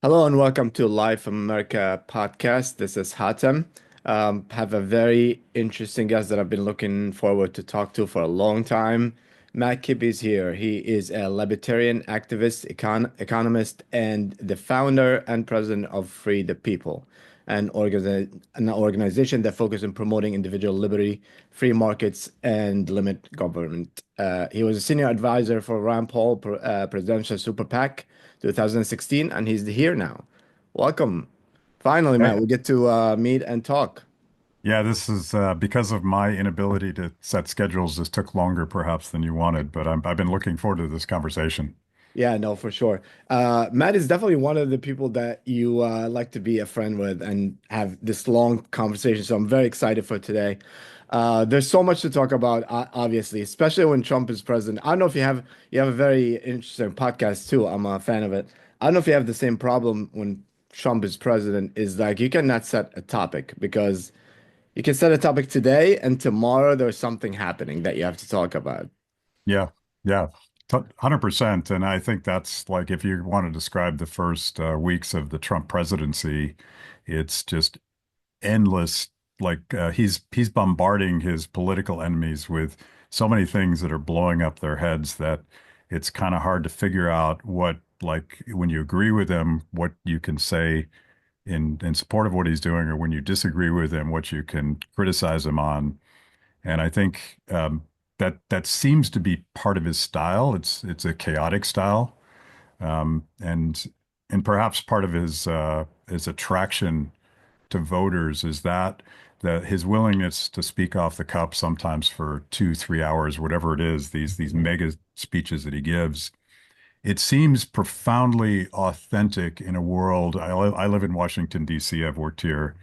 Hello and welcome to Live from America podcast. This is Hatem. Have a very interesting guest that I've been looking forward to talk to for a long time. MATTKIBBE is here. He is a libertarian activist, economist, and the founder and president of Free the People, an organization that focuses on promoting individual liberty, free markets, and limit government. He was a senior advisor for Rand Paul presidential super PAC 2016, and he's here now. Welcome. Finally, Hey. Matt, we get to meet and talk. Yeah, this is because of my inability to set schedules. This took longer perhaps than you wanted, but I've been looking forward to this conversation. Yeah, no, for sure. Matt is definitely one of the people that you like to be a friend with and have this long conversation. So I'm very excited for today. There's so much to talk about, obviously, especially when Trump is president. I don't know if you have a very interesting podcast too. I'm a fan of it. I don't know if you have the same problem when Trump is president, is like you cannot set a topic because you can set a topic today and tomorrow there's something happening that you have to talk about. Yeah, yeah, 100%. And I think that's like if you want to describe the first weeks of the Trump presidency, it's just endless. Like he's bombarding his political enemies with so many things that are blowing up their heads that it's kind of hard to figure out what, like when you agree with him, what you can say in support of what he's doing, or when you disagree with him, what you can criticize him on. And I think that seems to be part of his style. It's a chaotic style, and perhaps part of his attraction to voters is that his willingness to speak off the cuff sometimes for 2, 3 hours, whatever it is, these mega speeches that he gives. It seems profoundly authentic in a world. I live in Washington, D.C. I've worked here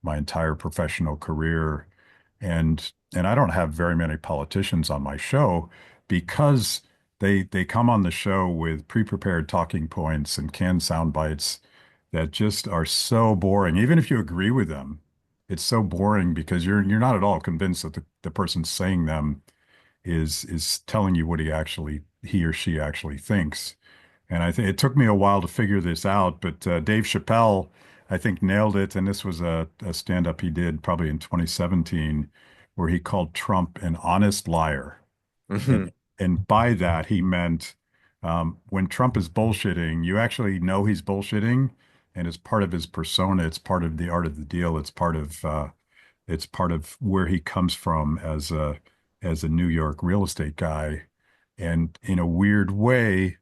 my entire professional career, and I don't have very many politicians on my show because they come on the show with pre-prepared talking points and canned sound bites that just are so boring. Even if you agree with them, it's so boring because you're not at all convinced that the person saying them is telling you what he or she actually thinks. And I think it took me a while to figure this out, but Dave Chappelle, I think, nailed it. And this was a stand-up he did probably in 2017, where he called Trump an honest liar. And Mhm. and by that he meant when Trump is bullshitting, you actually know he's bullshitting, and it's part of his persona. It's part of the art of the deal. It's part of where he comes from as a New York real estate guy. And in a weird way,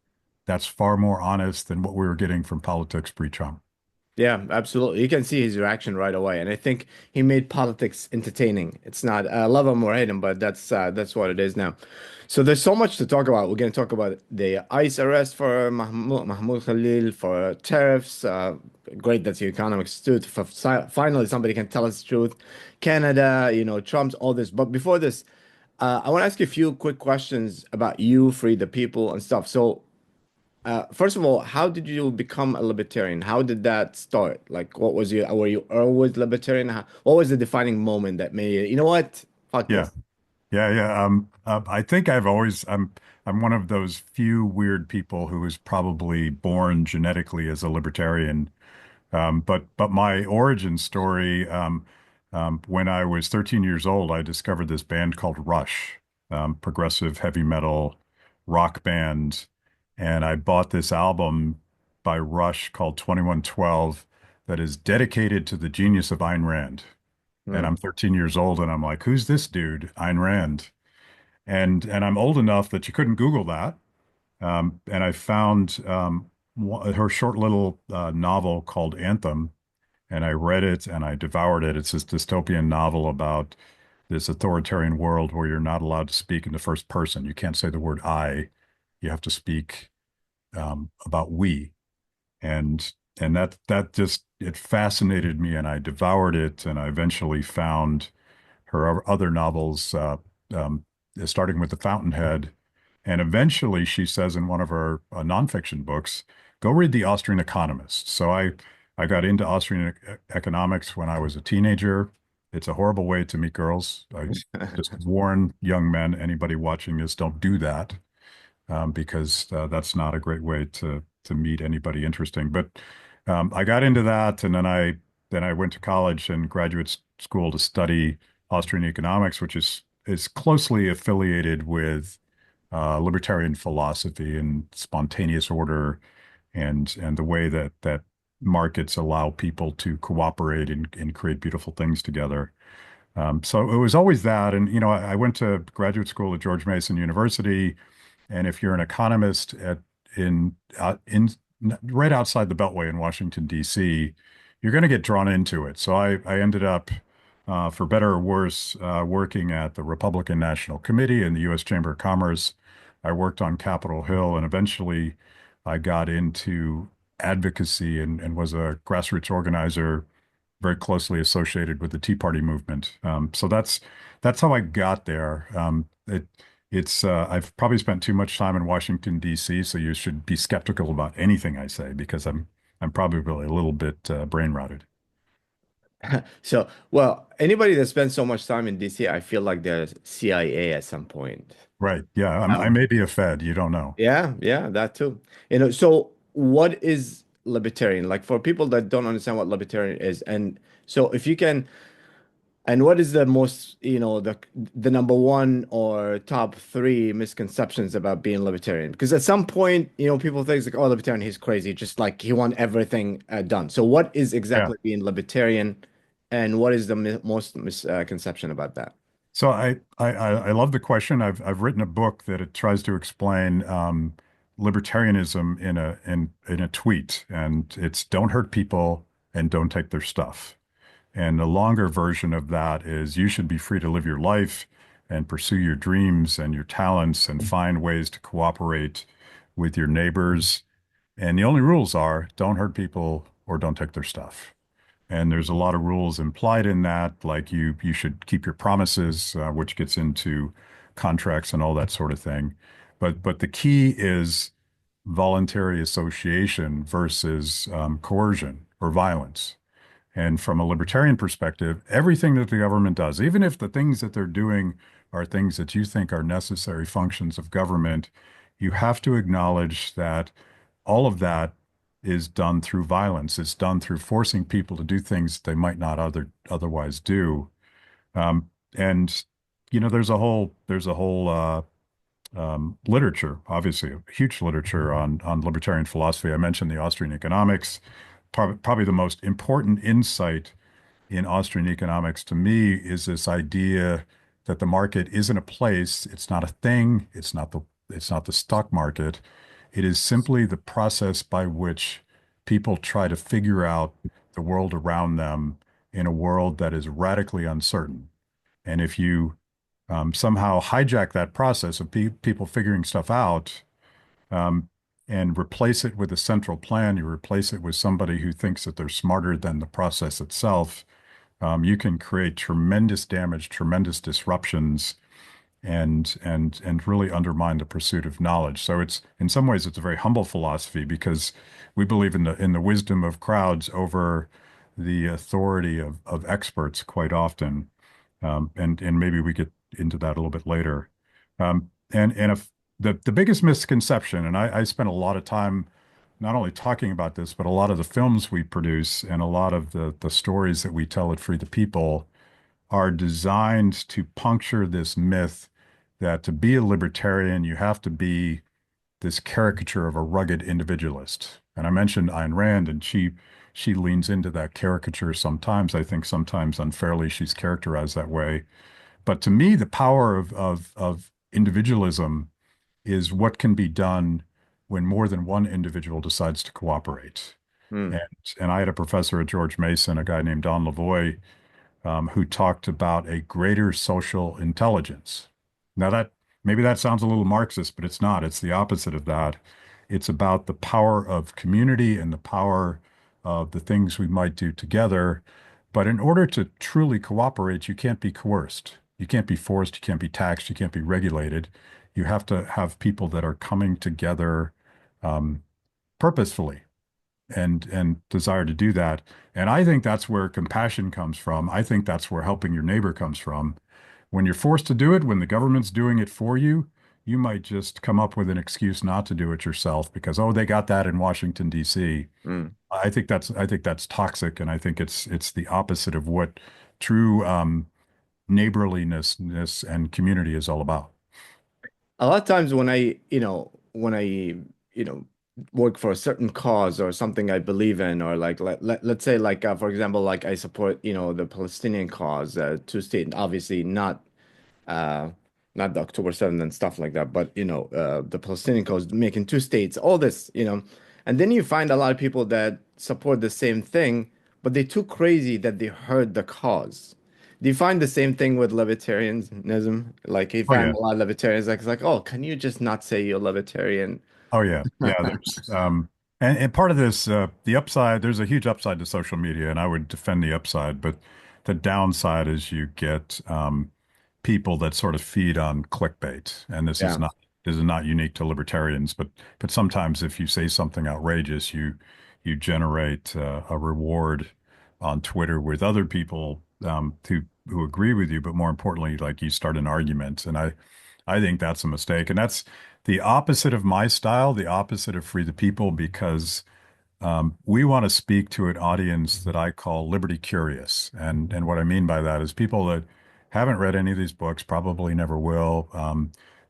that's far more honest than what we were getting from politics pre-Trump. Yeah, absolutely. You can see his reaction right away, and I think he made politics entertaining. It's not love him or hate him, but that's what it is now. So there's so much to talk about. We're going to talk about the ICE arrest for Mahmoud Khalil for tariffs. Great that the economics stood for finally somebody can tell us the truth. Canada, Trump's all this. But before this, I want to ask you a few quick questions about you, Free the People, and stuff. So first of all, how did you become a libertarian? How did that start? Like, what was your, were you always libertarian? What was the defining moment that made you know what? Fuck Yeah. this. Yeah, yeah. I think I'm one of those few weird people who was probably born genetically as a libertarian. But my origin story, when I was 13 years old, I discovered this band called Rush, progressive heavy metal rock band, and I bought this album by Rush called 2112 that is dedicated to the genius of Ayn Rand. And Hmm. I'm 13 years old, and I'm like, who's this dude, Ayn Rand? And I'm old enough that you couldn't Google that. And I found her short little novel called Anthem, and I read it and I devoured it. It's this dystopian novel about this authoritarian world where you're not allowed to speak in the first person. You can't say the word I. You have to speak about we. And that just it fascinated me, and I devoured it. And I eventually found her other novels, starting with The Fountainhead. And eventually, she says in one of her nonfiction books, go read The Austrian Economist. So I got into Austrian economics when I was a teenager. It's a horrible way to meet girls. I just warn young men, anybody watching this, don't do that, because that's not a great way to meet anybody interesting. But I got into that, and then I went to college and graduate school to study Austrian economics, which is closely affiliated with libertarian philosophy and spontaneous order, and the way that markets allow people to cooperate and create beautiful things together. So it was always that, and I went to graduate school at George Mason University, and if you're an economist in right outside the Beltway in Washington, D.C., you're going to get drawn into it. So I ended up, for better or worse, working at the Republican National Committee and the U.S. Chamber of Commerce. I worked on Capitol Hill, and eventually I got into advocacy and was a grassroots organizer very closely associated with the Tea Party movement. So that's how I got there. It's I've probably spent too much time in Washington, D.C., so you should be skeptical about anything I say because I'm probably a little bit brain rotted. So, well, anybody that spends so much time in DC, I feel like they're CIA at some point. Right. Yeah. I Um, may be a Fed. You don't know. yeah, yeah, that too. So what is libertarian? Like for people that don't understand what libertarian is, and so if you can, and what is the most, the number one or top three misconceptions about being libertarian? Because at some point, people think like, oh, libertarian, he's crazy, just like he want everything done. So what is Yeah. exactly being libertarian, and what is the most misconception about that? So I love the question. I've written a book that it tries to explain libertarianism in a tweet, and it's don't hurt people and don't take their stuff. And the longer version of that is you should be free to live your life and pursue your dreams and your talents and find ways to cooperate with your neighbors. And the only rules are don't hurt people or don't take their stuff. And there's a lot of rules implied in that, like you should keep your promises, which gets into contracts and all that sort of thing. But the key is voluntary association versus coercion or violence. And from a libertarian perspective, everything that the government does, even if the things that they're doing are things that you think are necessary functions of government, you have to acknowledge that all of that is done through violence. It's done through forcing people to do things they might not otherwise do. And there's a whole literature, obviously, a huge literature on libertarian philosophy. I mentioned the Austrian economics. Probably the most important insight in Austrian economics to me is this idea that the market isn't a place, it's not a thing, it's not the stock market. It is simply the process by which people try to figure out the world around them in a world that is radically uncertain. And if you somehow hijack that process of people figuring stuff out, um, and replace it with a central plan, you replace it with somebody who thinks that they're smarter than the process itself, you can create tremendous damage, tremendous disruptions, and really undermine the pursuit of knowledge. So it's in some ways it's a very humble philosophy because we believe in the wisdom of crowds over the authority of experts quite often. And maybe we get into that a little bit later. And if the biggest misconception, and I spent a lot of time not only talking about this, but a lot of the films we produce and a lot of the stories that we tell at Free the People are designed to puncture this myth that to be a libertarian, you have to be this caricature of a rugged individualist. And I mentioned Ayn Rand, and she leans into that caricature sometimes. I think sometimes unfairly she's characterized that way. But to me, the power of individualism is what can be done when more than one individual decides to cooperate. Hmm. And and I had a professor at George Mason, a guy named Don Lavoie, who talked about a greater social intelligence. Now that maybe that sounds a little Marxist, but it's not. It's the opposite of that. It's about the power of community and the power of the things we might do together. But in order to truly cooperate, you can't be coerced. You can't be forced. You can't be taxed. You can't be regulated. You have to have people that are coming together um, purposefully and desire to do that. And I think that's where compassion comes from. I think that's where helping your neighbor comes from. When you're forced to do it, when the government's doing it for you, you might just come up with an excuse not to do it yourself because, oh, they got that in Washington, D.C. Hmm. I think that's toxic, and I think it's the opposite of what true neighborliness and community is all about. A lot of times when I work for a certain cause or something I believe in, or like let's say like for example, like I support, the Palestinian cause, two state, obviously uh not the October 7th and stuff like that, but the Palestinian cause, making two states, all this, and then you find a lot of people that support the same thing, but they're too crazy that they heard the cause. Do you find the same thing with libertarianism? Like you Oh find yeah. a lot of libertarians like it's like, oh, can you just not say you're libertarian? Oh yeah, yeah. There's and part of this, the upside. There's a huge upside to social media, and I would defend the upside. But the downside is you get people that sort of feed on clickbait, and Yeah, this is not unique to libertarians. But sometimes if you say something outrageous, you generate a reward on Twitter with other people who agree with you. But more importantly, like you start an argument, and I think that's a mistake, and that's the opposite of my style, the opposite of Free the People, because we want to speak to an audience that I call liberty curious. And what I mean by that is people that haven't read any of these books, probably never will,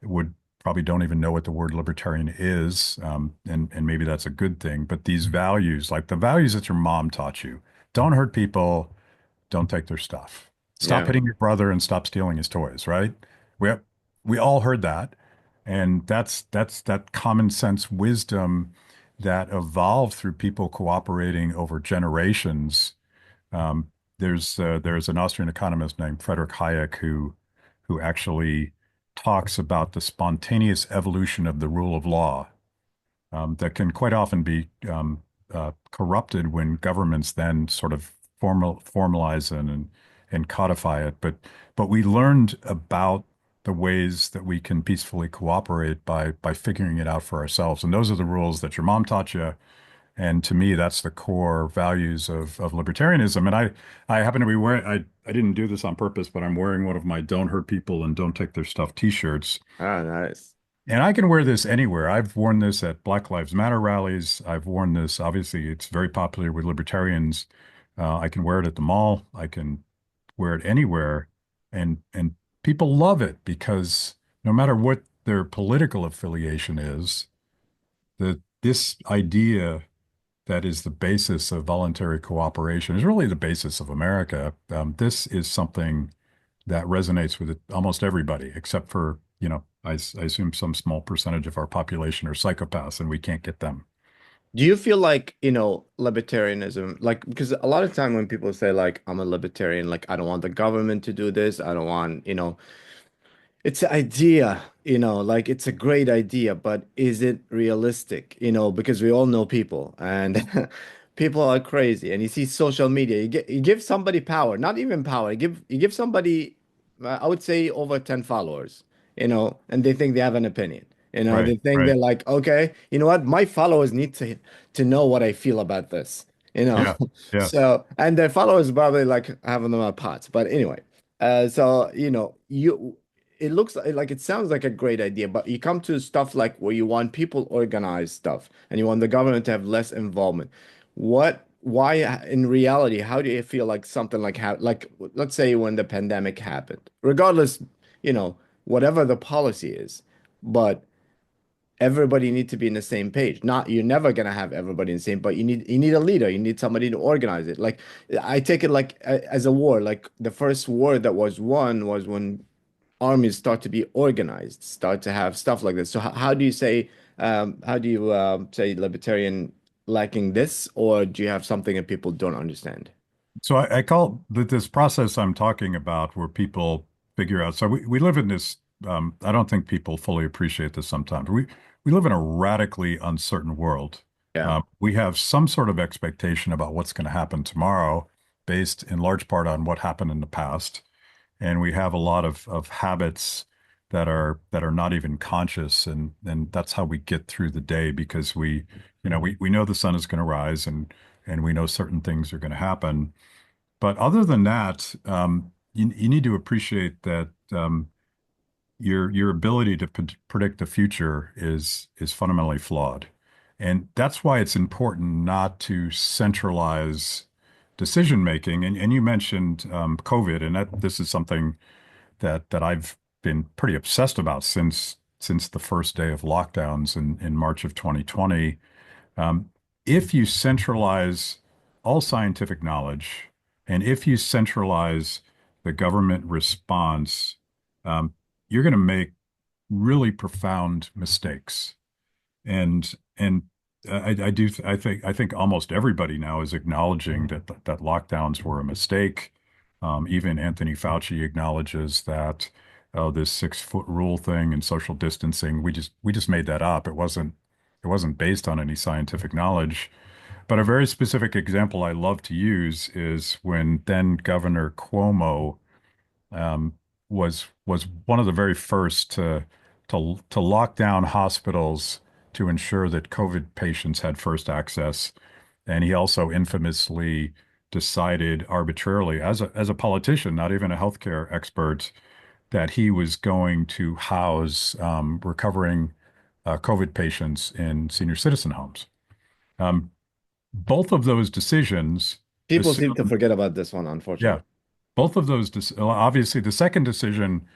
would probably don't even know what the word libertarian is. And maybe that's a good thing. But these values, like the values that your mom taught you, don't hurt people, don't take their stuff. Stop yeah. hitting your brother and stop stealing his toys, right? We we all heard that. And that's that common sense wisdom that evolved through people cooperating over generations. There's an Austrian economist named Friedrich Hayek who actually talks about the spontaneous evolution of the rule of law that can quite often be corrupted when governments then sort of formalize and codify it. But we learned about the ways that we can peacefully cooperate by figuring it out for ourselves. And those are the rules that your mom taught you. And to me, that's the core values of libertarianism. And I happen to be wearing, I didn't do this on purpose, but I'm wearing one of my Don't Hurt People and Don't Take Their Stuff t-shirts. Ah, nice. And I can wear this anywhere. I've worn this at Black Lives Matter rallies. I've worn this, obviously, it's very popular with libertarians. I can wear it at the mall. I can wear it anywhere. And people love it because no matter what their political affiliation is, this idea that is the basis of voluntary cooperation is really the basis of America. This is something that resonates with almost everybody, except for, I assume some small percentage of our population are psychopaths and we can't get them. Do you feel like, libertarianism, like, because a lot of time when people say like, I'm a libertarian, like, I don't want the government to do this. I don't want, it's an idea, like it's a great idea, but is it realistic? Because we all know people and people are crazy. And you see social media, you give somebody power, not even power, you give somebody, I would say over 10 followers, and they think they have an opinion. Right, They think right. they're like, okay, you know what? My followers need to know what I feel about this, you know. Yeah, yeah. So, and their followers probably like having them at pots. But anyway, so it looks like it sounds like a great idea, but you come to stuff like where you want people organized stuff and you want the government to have less involvement. Why, in reality, how do you feel like something like let's say when the pandemic happened, regardless, whatever the policy is, but everybody need to be in the same page. Not you're never gonna have everybody in the same, but you need a leader. You need somebody to organize it. Like I take it like as a war. Like the first war that was won was when armies start to be organized, start to have stuff like this. So how do you say say libertarian lacking this, or do you have something that people don't understand? So I call this process I'm talking about where people figure out. So we live in this, I don't think people fully appreciate this sometimes. We live in a radically uncertain world. Yeah. We have some sort of expectation about what's going to happen tomorrow based in large part on what happened in the past. And we have a lot of habits that are not even conscious. And that's how we get through the day because we know the sun is going to rise and we know certain things are going to happen. But other than that, you need to appreciate that your ability to predict the future is fundamentally flawed. And that's why it's important not to centralize decision making. And you mentioned COVID, and this is something that I've been pretty obsessed about since the first day of lockdowns in March of 2020. Um, if you centralize all scientific knowledge, and if you centralize the government response, um, you're going to make really profound mistakes. And I think almost everybody now is acknowledging that lockdowns were a mistake. Even Anthony Fauci acknowledges that this 6 foot rule thing and social distancing, we just made that up. It wasn't based on any scientific knowledge. But a very specific example I love to use is when then Governor Cuomo um, was one of the very first to lock down hospitals to ensure that COVID patients had first access. And he also infamously decided arbitrarily, as a politician, not even a healthcare expert, that he was going to house recovering COVID patients in senior citizen homes. Um, both of those decisions People seem to assume, forget about this one, yeah, unfortunately. both of those, obviously, the second decision,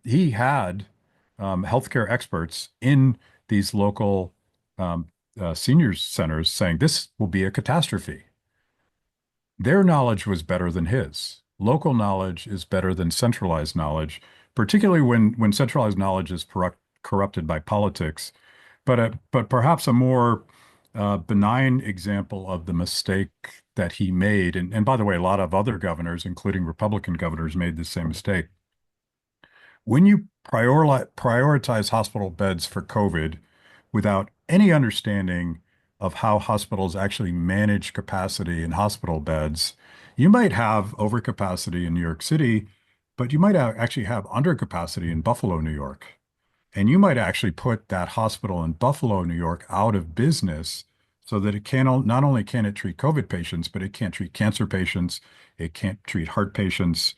he had healthcare experts in these local um, seniors centers saying this will be a catastrophe. Their knowledge was better than his. Local knowledge is better than centralized knowledge, particularly when centralized knowledge is corrupted by politics. But perhaps a more benign example of the mistake that he made, and by the way, a lot of other governors, including Republican governors, made the same mistake. When you prioritize hospital beds for COVID without any understanding of how hospitals actually manage capacity in hospital beds, you might have overcapacity in New York City, but you might actually have undercapacity in Buffalo, New York. And you might actually put that hospital in Buffalo, New York, out of business so that it can not only can it treat COVID patients, but it can't treat cancer patients, it can't treat heart patients.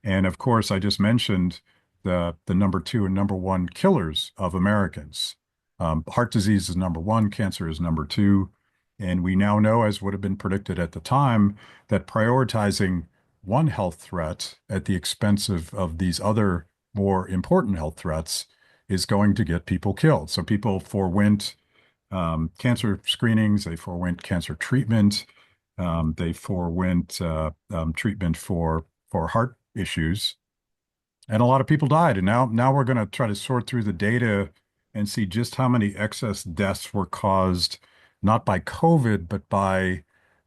And of course, I just mentioned the number two and number one killers of Americans. Heart disease is number one, cancer is number two. And we now know, as would have been predicted at the time, that prioritizing one health threat at the expense of these other more important health threats is going to get people killed. So people forewent cancer screenings, they forewent cancer treatment, they forewent treatment for heart issues, and a lot of people died. And now we're going to try to sort through the data and see just how many excess deaths were caused not by COVID, but by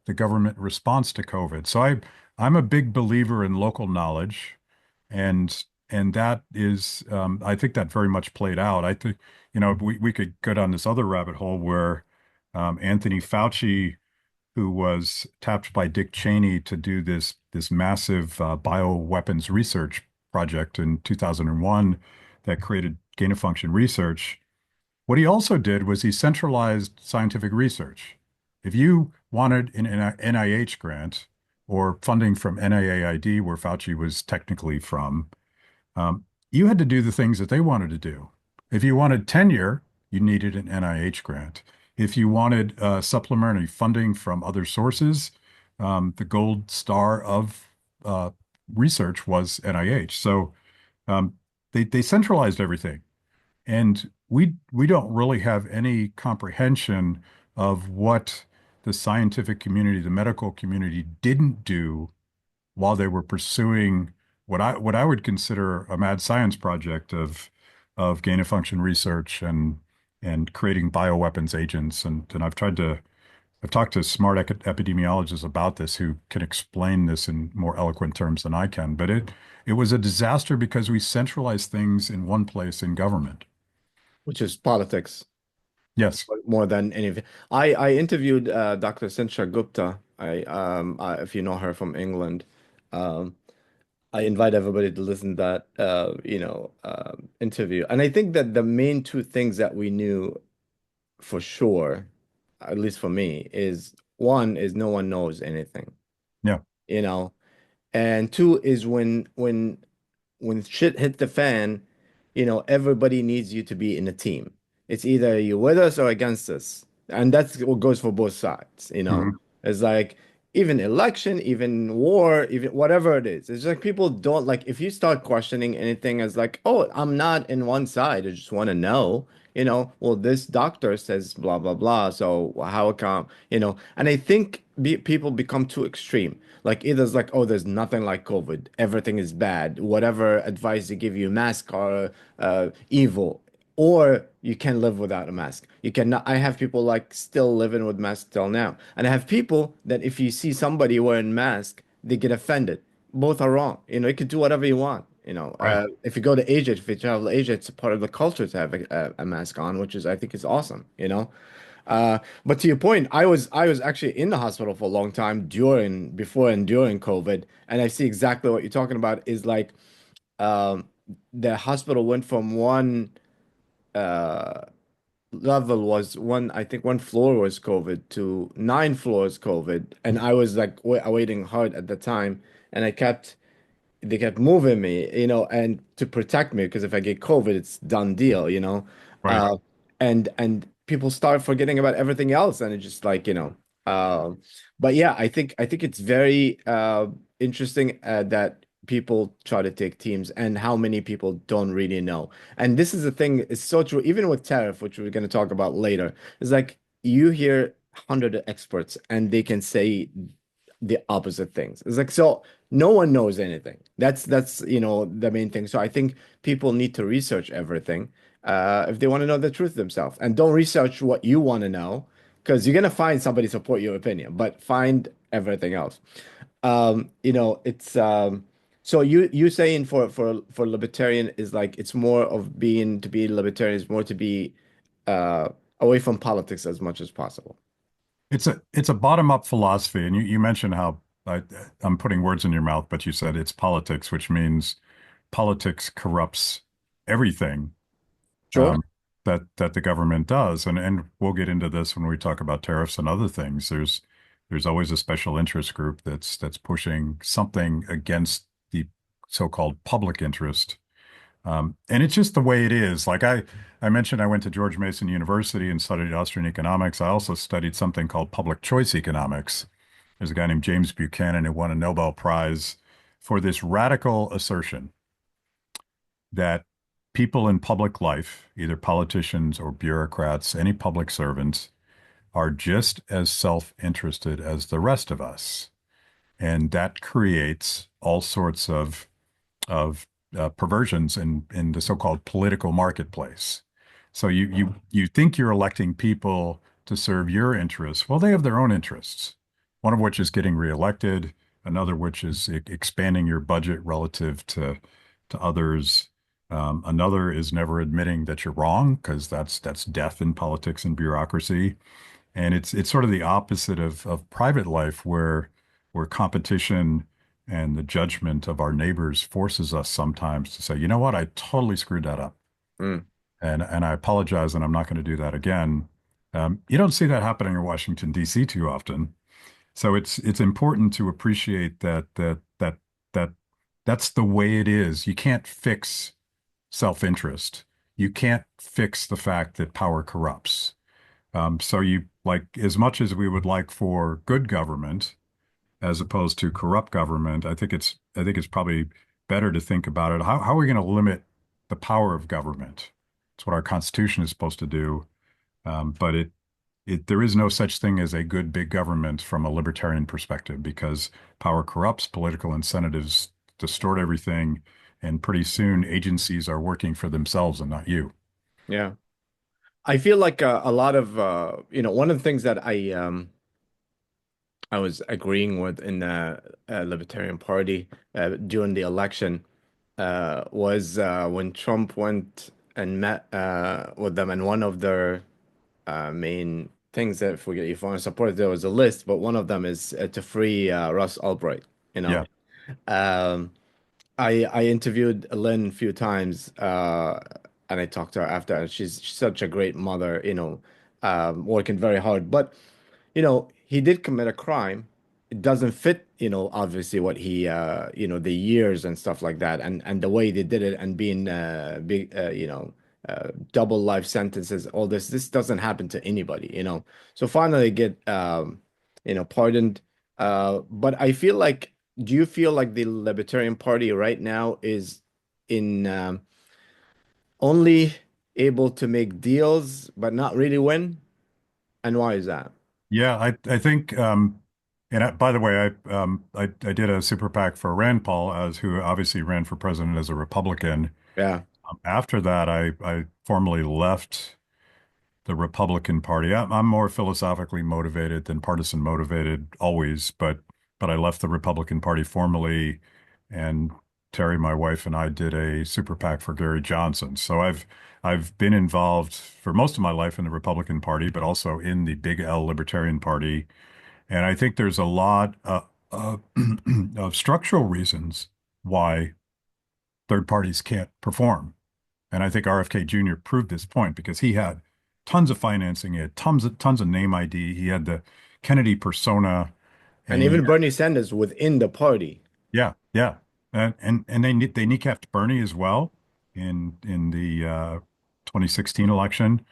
the government response to COVID. So I'm a big believer in local knowledge, and that is I think that very much played out. I think we could go down this other rabbit hole where Anthony Fauci, who was tapped by Dick Cheney to do this massive bioweapons research project in 2001 that created gain of function research. What he also did was he centralized scientific research. If you wanted an NIH grant or funding from NIAID, where Fauci was technically from, um, you had to do the things that they wanted to do. If you wanted tenure, you needed an NIH grant. If you wanted supplementary funding from other sources, the gold star of uh, research was NIH. So um, they centralized everything, and we don't really have any comprehension of what the scientific community, the medical community didn't do while they were pursuing what I would consider a mad science project of gain of function research and creating bioweapons agents. And I've talked to smart epidemiologists about this who can explain this in more eloquent terms than I can. But it was a disaster because we centralized things in one place in government. Which is politics Yes. more than anything. I interviewed Dr. Sinsha Gupta. If you know her from England, um, I invite everybody to listen to that interview. And I think that the main two things that we knew for sure, at least for me, is one is no one knows anything, Yeah. you know, and two is when shit hit the fan, everybody needs you to be in a team. It's either you're with us or against us. And that's what goes for both sides, you know. Hmm. It's like even election, even war, even whatever it is. It's like people don't like if you start questioning anything as like, oh, I'm not in one side. I just want to know, you know, well, this doctor says blah blah blah. So how come, you know? And I think people become too extreme. Like either it's like, oh, there's nothing like COVID. Everything is bad. Whatever advice they give you, mask are evil, or you can live without a mask. You cannot. I have people like still living with masks till now, and I have people that if you see somebody wearing mask, they get offended. Both are wrong. You know, you can do whatever you want. You know, Right. if you go to Asia, if you travel to Asia, it's a part of the culture to have a mask on, which is I think is awesome. You know, but to your point, I was actually in the hospital for a long time before and during COVID, and I see exactly what you're talking about. Is like um, the hospital went from one uh level was one, I think one floor was COVID to nine floors COVID. And I was like waiting hard at the time. And they kept moving me, you know, and to protect me because if I get COVID, it's done deal, you know. Right. Uh, and people start forgetting about everything else, and it's just like, you know. Uh, but yeah, I think it's very interesting that people try to take teams and how many people don't really know. And this is the thing, it's so true, even with tariff, which we're going to talk about later. It's like you hear 100 experts and they can say the opposite things. It's like so no one knows anything. That's you know the main thing. So I think people need to research everything if they want to know the truth themselves, and don't research what you want to know because you're gonna find somebody support your opinion, but find everything else. You know, it's so you saying for libertarian is like it's more of being to be libertarian is more to be uh away from politics as much as possible. It's a bottom-up philosophy, and you mentioned how I'm putting words in your mouth, but you said it's politics, which means politics corrupts everything Sure. um, that the government does, and we'll get into this when we talk about tariffs and other things. There's always a special interest group that's pushing something against the so-called public interest. And it's just the way it is. Like I mentioned, I went to George Mason University and studied Austrian economics. I also studied something called public choice economics. There's a guy named James Buchanan who won a Nobel Prize for this radical assertion that people in public life, either politicians or bureaucrats, any public servants, are just as self-interested as the rest of us. And that creates all sorts of perversions in the so-called political marketplace. So you think you're electing people to serve your interests. Well, they have their own interests. One of which is getting reelected, another which is expanding your budget relative to others. Another is never admitting that you're wrong because that's death in politics and bureaucracy. And it's sort of the opposite of private life where competition and the judgment of our neighbors forces us sometimes to say, you know what, I totally screwed that up. Mm, And I apologize, and I'm not going to do that again. You don't see that happening in Washington, D.C. too often. So it's important to appreciate that that's the way it is. You can't fix self-interest. You can't fix the fact that power corrupts. So you like as much as we would like for good government as opposed to corrupt government, I think it's probably better to think about it. How are we going to limit the power of government? It's what our Constitution is supposed to do. But there is no such thing as a good big government from a libertarian perspective because power corrupts, political incentives distort everything, and pretty soon agencies are working for themselves and not you. yeah. I feel like a lot of you know, one of the things that I was agreeing with in the Libertarian Party during the election was when Trump went and met with them, and one of their main things that if you want to support it, there was a list, but one of them is to free Russ Albright, you know. Yeah. Um, I interviewed Lynn a few times, and I talked to her after, and she's such a great mother, you know, working very hard. But you know, he did commit a crime. It doesn't fit, you know, obviously what he, you know, the years and stuff like that, and the way they did it, and being big, you know, double life sentences, all this. This doesn't happen to anybody, So finally get pardoned. But I feel like, do you feel like the Libertarian Party right now is in only able to make deals but not really win? And why is that? Yeah, I think and by the way, I did a super PAC for Rand Paul, as who obviously ran for president as a Republican. Yeah. After that, I formally left the Republican Party. I'm more philosophically motivated than partisan motivated always, but I left the Republican Party formally, and Terry, my wife, and I did a super PAC for Gary Johnson. So I've been involved for most of my life in the Republican Party, but also in the Big L Libertarian Party. And I think there's a lot of structural reasons why third parties can't perform. And I think RFK Jr. proved this point because he had tons of financing, he had tons of name ID, he had the Kennedy persona, And and even Bernie Sanders within the party. yeah, yeah, and they kneecapped Bernie as well in the 2016 election.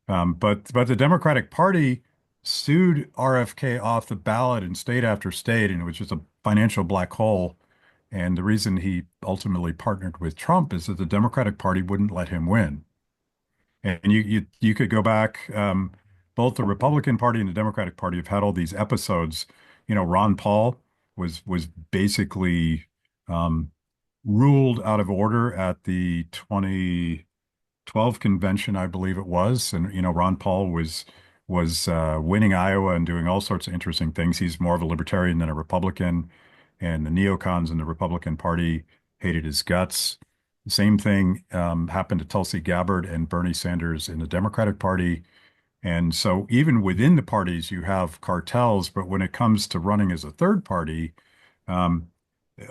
But the Democratic Party sued RFK off the ballot in state after state, and it was just a financial black hole. And the reason he ultimately partnered with Trump is that the Democratic Party wouldn't let him win. And you could go back. Both the Republican Party and the Democratic Party have had all these episodes. Ron Paul was basically um, ruled out of order at the 2012 convention, I believe it was. And Ron Paul was winning Iowa and doing all sorts of interesting things. He's more of a libertarian than a Republican, and the neocons in the Republican Party hated his guts. The same thing happened to Tulsi Gabbard and Bernie Sanders in the Democratic Party. And so even within the parties, you have cartels. But when it comes to running as a third party, um,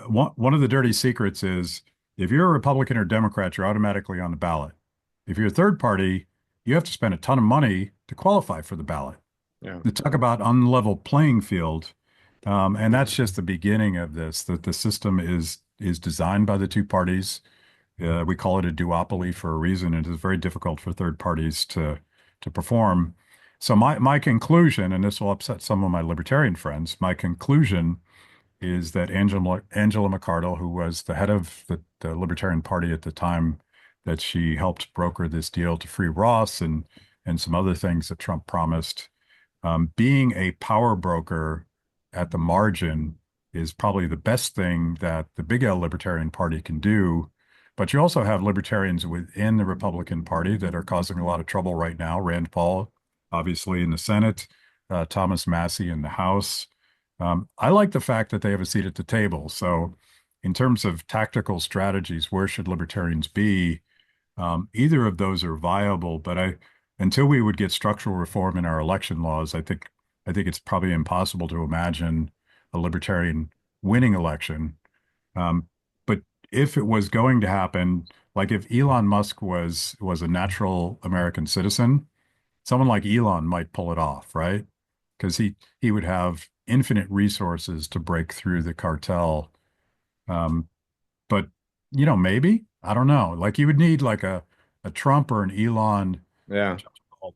one of the dirty secrets is if you're a Republican or Democrat, you're automatically on the ballot. If you're a third party, you have to spend a ton of money to qualify for the ballot. Yeah. To talk about unlevel playing field, and that's just the beginning of this. That the system is designed by the two parties. We call it a duopoly for a reason. It is very difficult for third parties to perform. So my conclusion, and this will upset some of my libertarian friends, my conclusion is that Angela McArdle, who was the head of the Libertarian Party at the time that she helped broker this deal to free Ross and some other things that Trump promised, being a power broker at the margin is probably the best thing that the Big L Libertarian Party can do. But you also have libertarians within the Republican Party that are causing a lot of trouble right now. Rand Paul, obviously, in the Senate, Thomas Massie in the House. I like the fact that they have a seat at the table. So, in terms of tactical strategies, where should libertarians be? Either of those are viable, but until we would get structural reform in our election laws, I think it's probably impossible to imagine a libertarian winning election. Um, but if it was going to happen, like if Elon Musk was a natural American citizen, someone like Elon might pull it off, right? Because he would have infinite resources to break through the cartel. Um, but maybe I don't know. Like you would need like a Trump or an Elon, Yeah.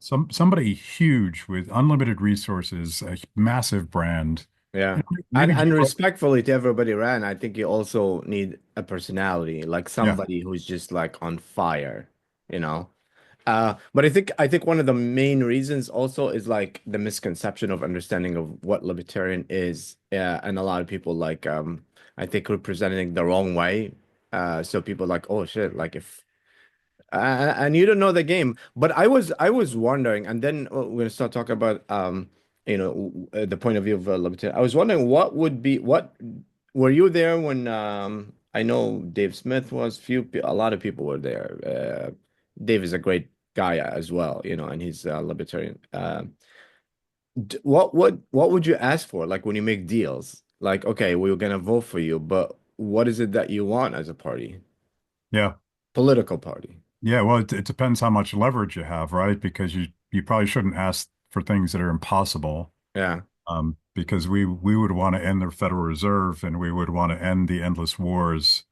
somebody huge with unlimited resources, a massive brand. Yeah. And Maybe and Joe. respectfully to everybody around, I think you also need a personality, like Yeah, somebody who's just like on fire, you know? But I think one of the main reasons also is like the misconception of understanding of what libertarian is, and a lot of people like I think representing the wrong way. So people like, oh shit, like if and you don't know the game. But I was wondering, and then we're gonna start talking about the point of view of libertarian. I was wondering what were you there when I know Dave Smith was a lot of people were there. Dave is a great guy as well, and he's libertarian. What would you ask for like when you make deals? Like, okay, we're gonna vote for you, but what is it that you want as a party, yeah, political party? yeah. Well, it depends how much leverage you have, right? Because you probably shouldn't ask for things that are impossible. Yeah. Because we would want to end the Federal Reserve and we would want to end the endless wars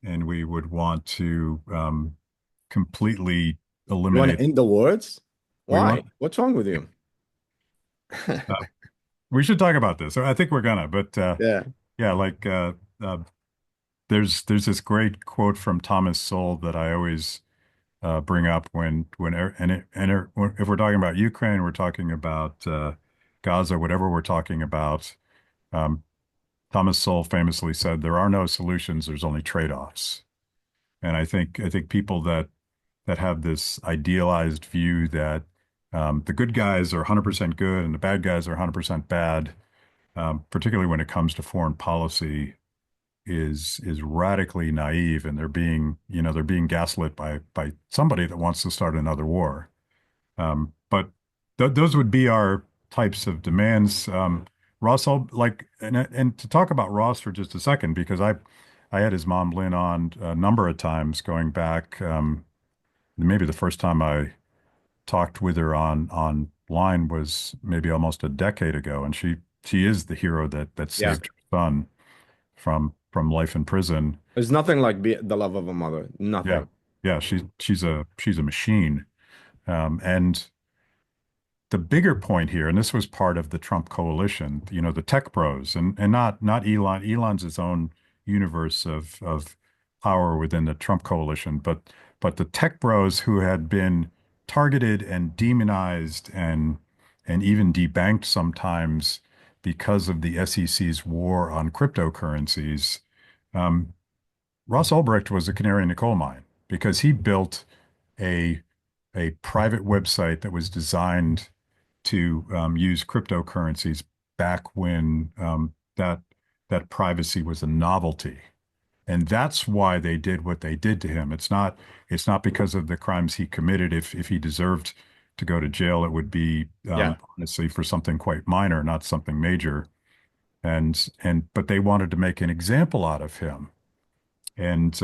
and we would want to completely You want to eliminate. end the words? We Why? want. What's wrong with you? Uh, we should talk about this. I think we're gonna, but Yeah. yeah, like uh, there's this great quote from Thomas Sowell that I always bring up if we're talking about Ukraine, we're talking about Gaza, whatever we're talking about. Um, Thomas Sowell famously said, "There are no solutions. There's only trade-offs." And I think people that have this idealized view that the good guys are 100% good and the bad guys are 100% bad, particularly when it comes to foreign policy, is radically naive, and they're being gaslit by somebody that wants to start another war. But th those would be our types of demands. Ross, and to talk about Ross for just a second, because I had his mom Lynn on a number of times going back. Maybe the first time I talked with her online was maybe almost a decade ago, and she is the hero that Yeah. saved her son from life in prison. There's nothing like the love of a mother. Yeah, Nothing. yeah, she's a machine. And the bigger point here, and this was part of the Trump coalition, the tech bros, and not Elon. Elon's his own universe of power within the Trump coalition, but the tech bros who had been targeted and demonized and even debanked sometimes because of the SEC's war on cryptocurrencies. Um, Ross Ulbricht was a canary in the coal mine because he built a a private website that was designed to use cryptocurrencies back when that privacy was a novelty. And that's why they did what they did to him. It's not because of the crimes he committed. If he deserved to go to jail, it would be Yeah. honestly for something quite minor, not something major. But they wanted to make an example out of him. And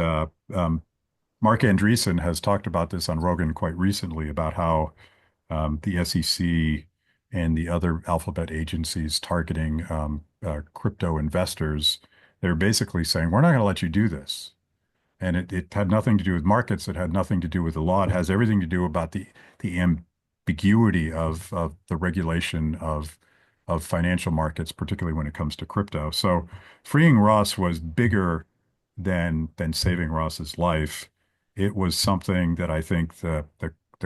Mark Andreessen has talked about this on Rogan quite recently about how the SEC and the other alphabet agencies targeting crypto investors, they're basically saying, we're not going to let you do this. And it had nothing to do with markets. It had nothing to do with the law. It has everything to do about the ambiguity of the regulation of financial markets, particularly when it comes to crypto. So freeing Ross was bigger than saving Ross's life. It was something that I think the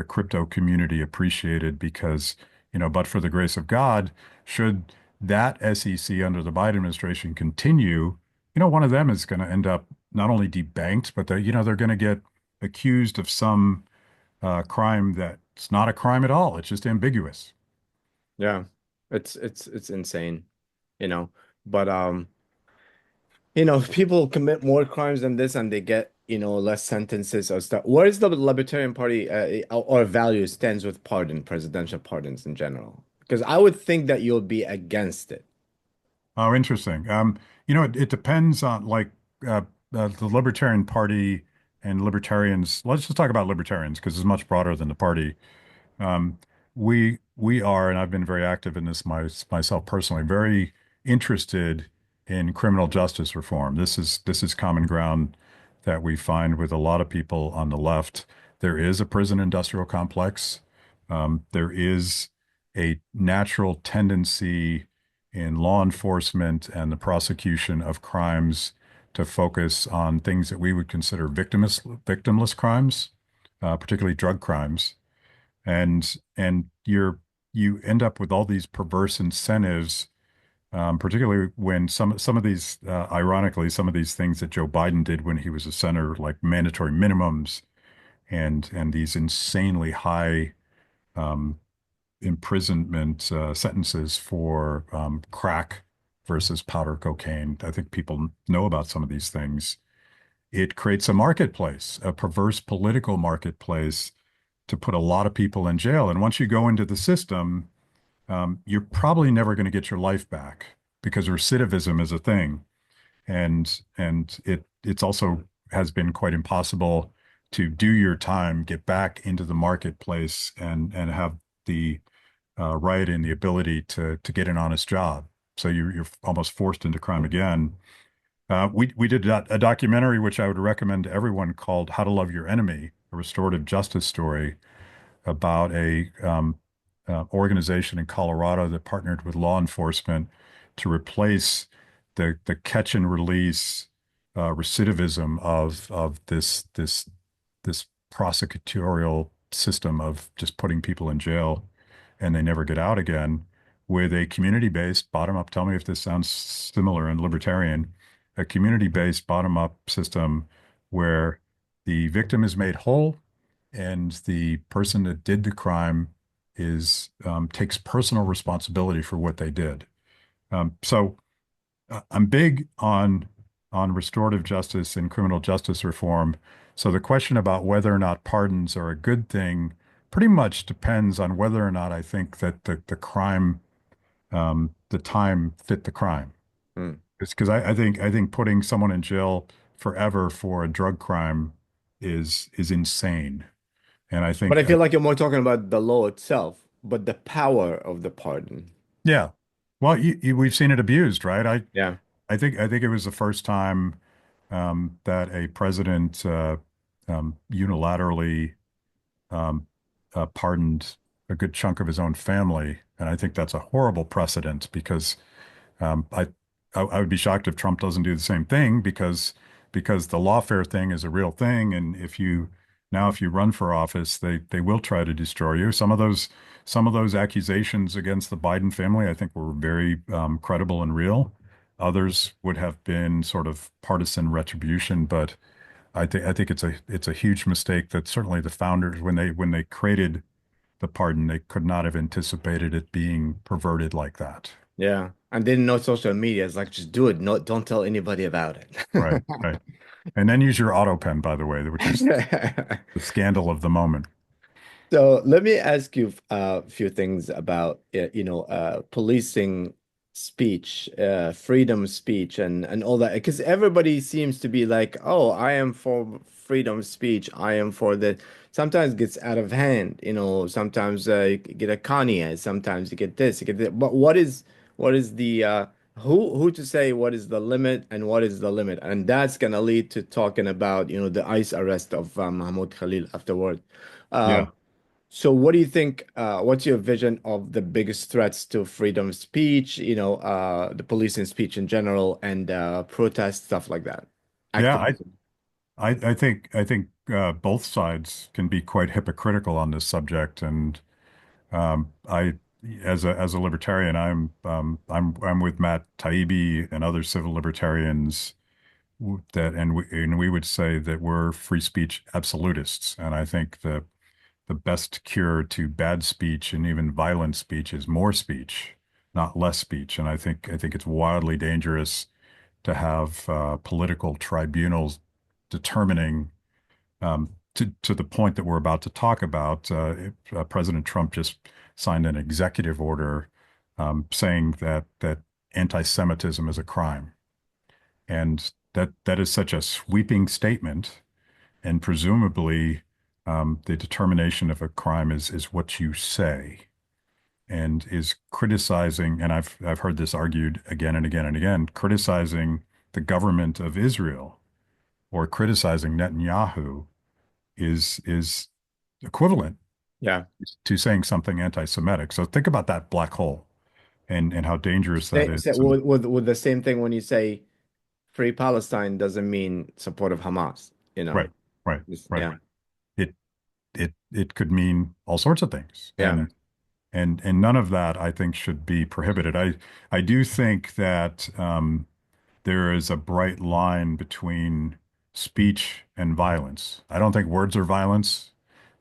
crypto community appreciated because, but for the grace of God, should that SEC under the Biden administration continue, one of them is going to end up not only debanked, but they're going to get accused of some crime that's not a crime at all. It's just ambiguous. Yeah. It's insane, you know. But people commit more crimes than this and they get, less sentences or stuff. Where is the Libertarian Party or value stands with presidential pardons in general? Because I would think that you'll be against it. Oh, interesting. It depends on uh, the Libertarian Party and libertarians. Let's just talk about libertarians because it's much broader than the party. Um, we are, and I've been very active in this myself personally, very interested in criminal justice reform. This is common ground that we find with a lot of people on the left. There is a prison industrial complex. There is a natural tendency in law enforcement and the prosecution of crimes to focus on things that we would consider victimless crimes, particularly drug crimes and you end up with all these perverse incentives, particularly when some of these, ironically, some of these things that Joe Biden did when he was a senator, like mandatory minimums and these insanely high um, imprisonment sentences for crack versus powder cocaine. I think people know about some of these things. It creates a marketplace, a perverse political marketplace to put a lot of people in jail. And once you go into the system, you're probably never going to get your life back because recidivism is a thing, and it's also has been quite impossible to do your time, get back into the marketplace, and have the right and the ability to get an honest job. So you're almost forced into crime again. We did a documentary which I would recommend to everyone called "How to Love Your Enemy." a restorative justice story about a organization in Colorado that partnered with law enforcement to replace the catch and release recidivism of this prosecutorial system of just putting people in jail and they never get out again with a community-based bottom-up, tell me if this sounds similar in libertarian, a community-based bottom-up system where the victim is made whole and the person that did the crime is takes personal responsibility for what they did. So I'm big on restorative justice and criminal justice reform. So the question about whether or not pardons are a good thing pretty much depends on whether or not I think that the crime, the time fit the crime. Mm. It's because I think putting someone in jail forever for a drug crime is insane. And I But I think, feel like you're more talking about the law itself, but the power of the pardon. yeah, well, we've seen it abused, right? Yeah. I think it was the first time that a president unilaterally um, pardoned a good chunk of his own family, and I think that's a horrible precedent because um, I, I would be shocked if Trump doesn't do the same thing because the lawfare thing is a real thing, and if you run for office, they will try to destroy you. Some of those accusations against the Biden family, I think, were very credible and real. Others would have been sort of partisan retribution, but I think it's a huge mistake that certainly the founders, when they created the pardon, they could not have anticipated it being perverted like that. Yeah. And didn't know social media. It's like, just do it. No, don't tell anybody about Right, right. And then use your auto pen, by the way, which is it. the scandal of the moment. So let me ask you a few things about policing speech, freedom of speech, and all that. Because everybody seems to be like, "Oh, I am for freedom of speech. I am for that." Sometimes it gets out of hand. Sometimes you get a Kanye. Sometimes you get this. You get that. But what is the who to say what is the limit and what is the limit? And that's gonna lead to talking about the ICE arrest of Mahmoud Khalil afterward. Uh, Yeah. so what do you think, what's your vision of the biggest threats to freedom of speech, the policing speech in general and protest, stuff like that? Yeah, Activism. I think both sides can be quite hypocritical on this subject, and I, as a libertarian, I'm with MATTKIBBE and other civil libertarians and we would say that we're free speech absolutists, and I think the best cure to bad speech and even violent speech is more speech, not less speech, and I think it's wildly dangerous to have political tribunals determining to the point that we're about to talk about. President Trump just signed an executive order saying that anti-Semitism is a crime, and that is such a sweeping statement. And presumably, the determination of a crime is what you say, and is criticizing. And I've heard this argued again and again and again, criticizing the government of Israel or criticizing Netanyahu is equivalent Yeah. to saying something anti-Semitic. So think about that black hole and how dangerous that is. And With the same thing when you say free Palestine doesn't mean support of Hamas, right, right, right. Yeah. It it could mean all sorts of things, Yeah. and none of that I think should be prohibited. I do think that there is a bright line between speech and violence. I don't think words are violence.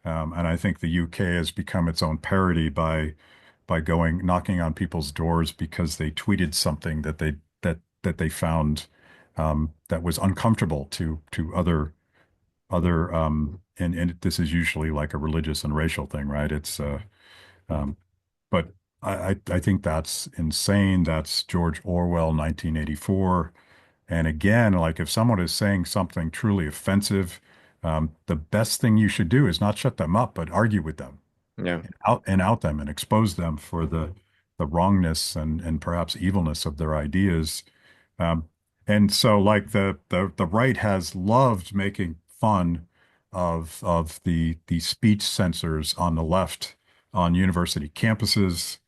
And I think the UK has become its own parody by going knocking on people's doors because they tweeted something that they found that was uncomfortable to other and this is usually like a religious and racial thing, right? It's um, but I think that's insane. That's George Orwell, 1984. And again, like if someone is saying something truly offensive, the best thing you should do is not shut them up, but argue with them, Yeah. out them and expose them for the wrongness and perhaps evilness of their ideas. Um, and so like the right has loved making fun of the speech censors on the left on university campuses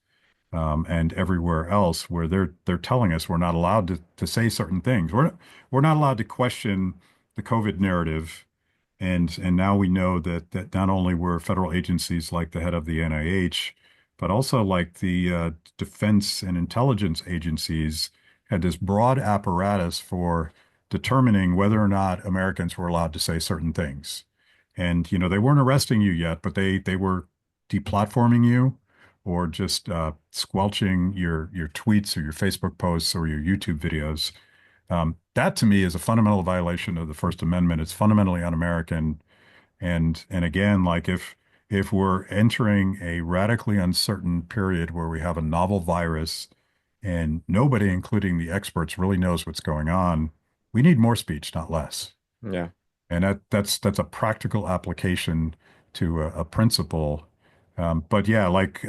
and everywhere else, where they're telling us we're not allowed to say certain things. We're not allowed to question the COVID narrative. And now we know that not only were federal agencies like the head of the NIH, but also like the defense and intelligence agencies had this broad apparatus for determining whether or not Americans were allowed to say certain things. And they weren't arresting you yet, but they were deplatforming you or just squelching your tweets or your Facebook posts or your YouTube videos. That to me is a fundamental violation of the First Amendment. It's fundamentally un-American. And again, like if we're entering a radically uncertain period where we have a novel virus and nobody, including the experts, really knows what's going on, we need more speech, not less. Yeah. And that's a practical application to a principle. But yeah, like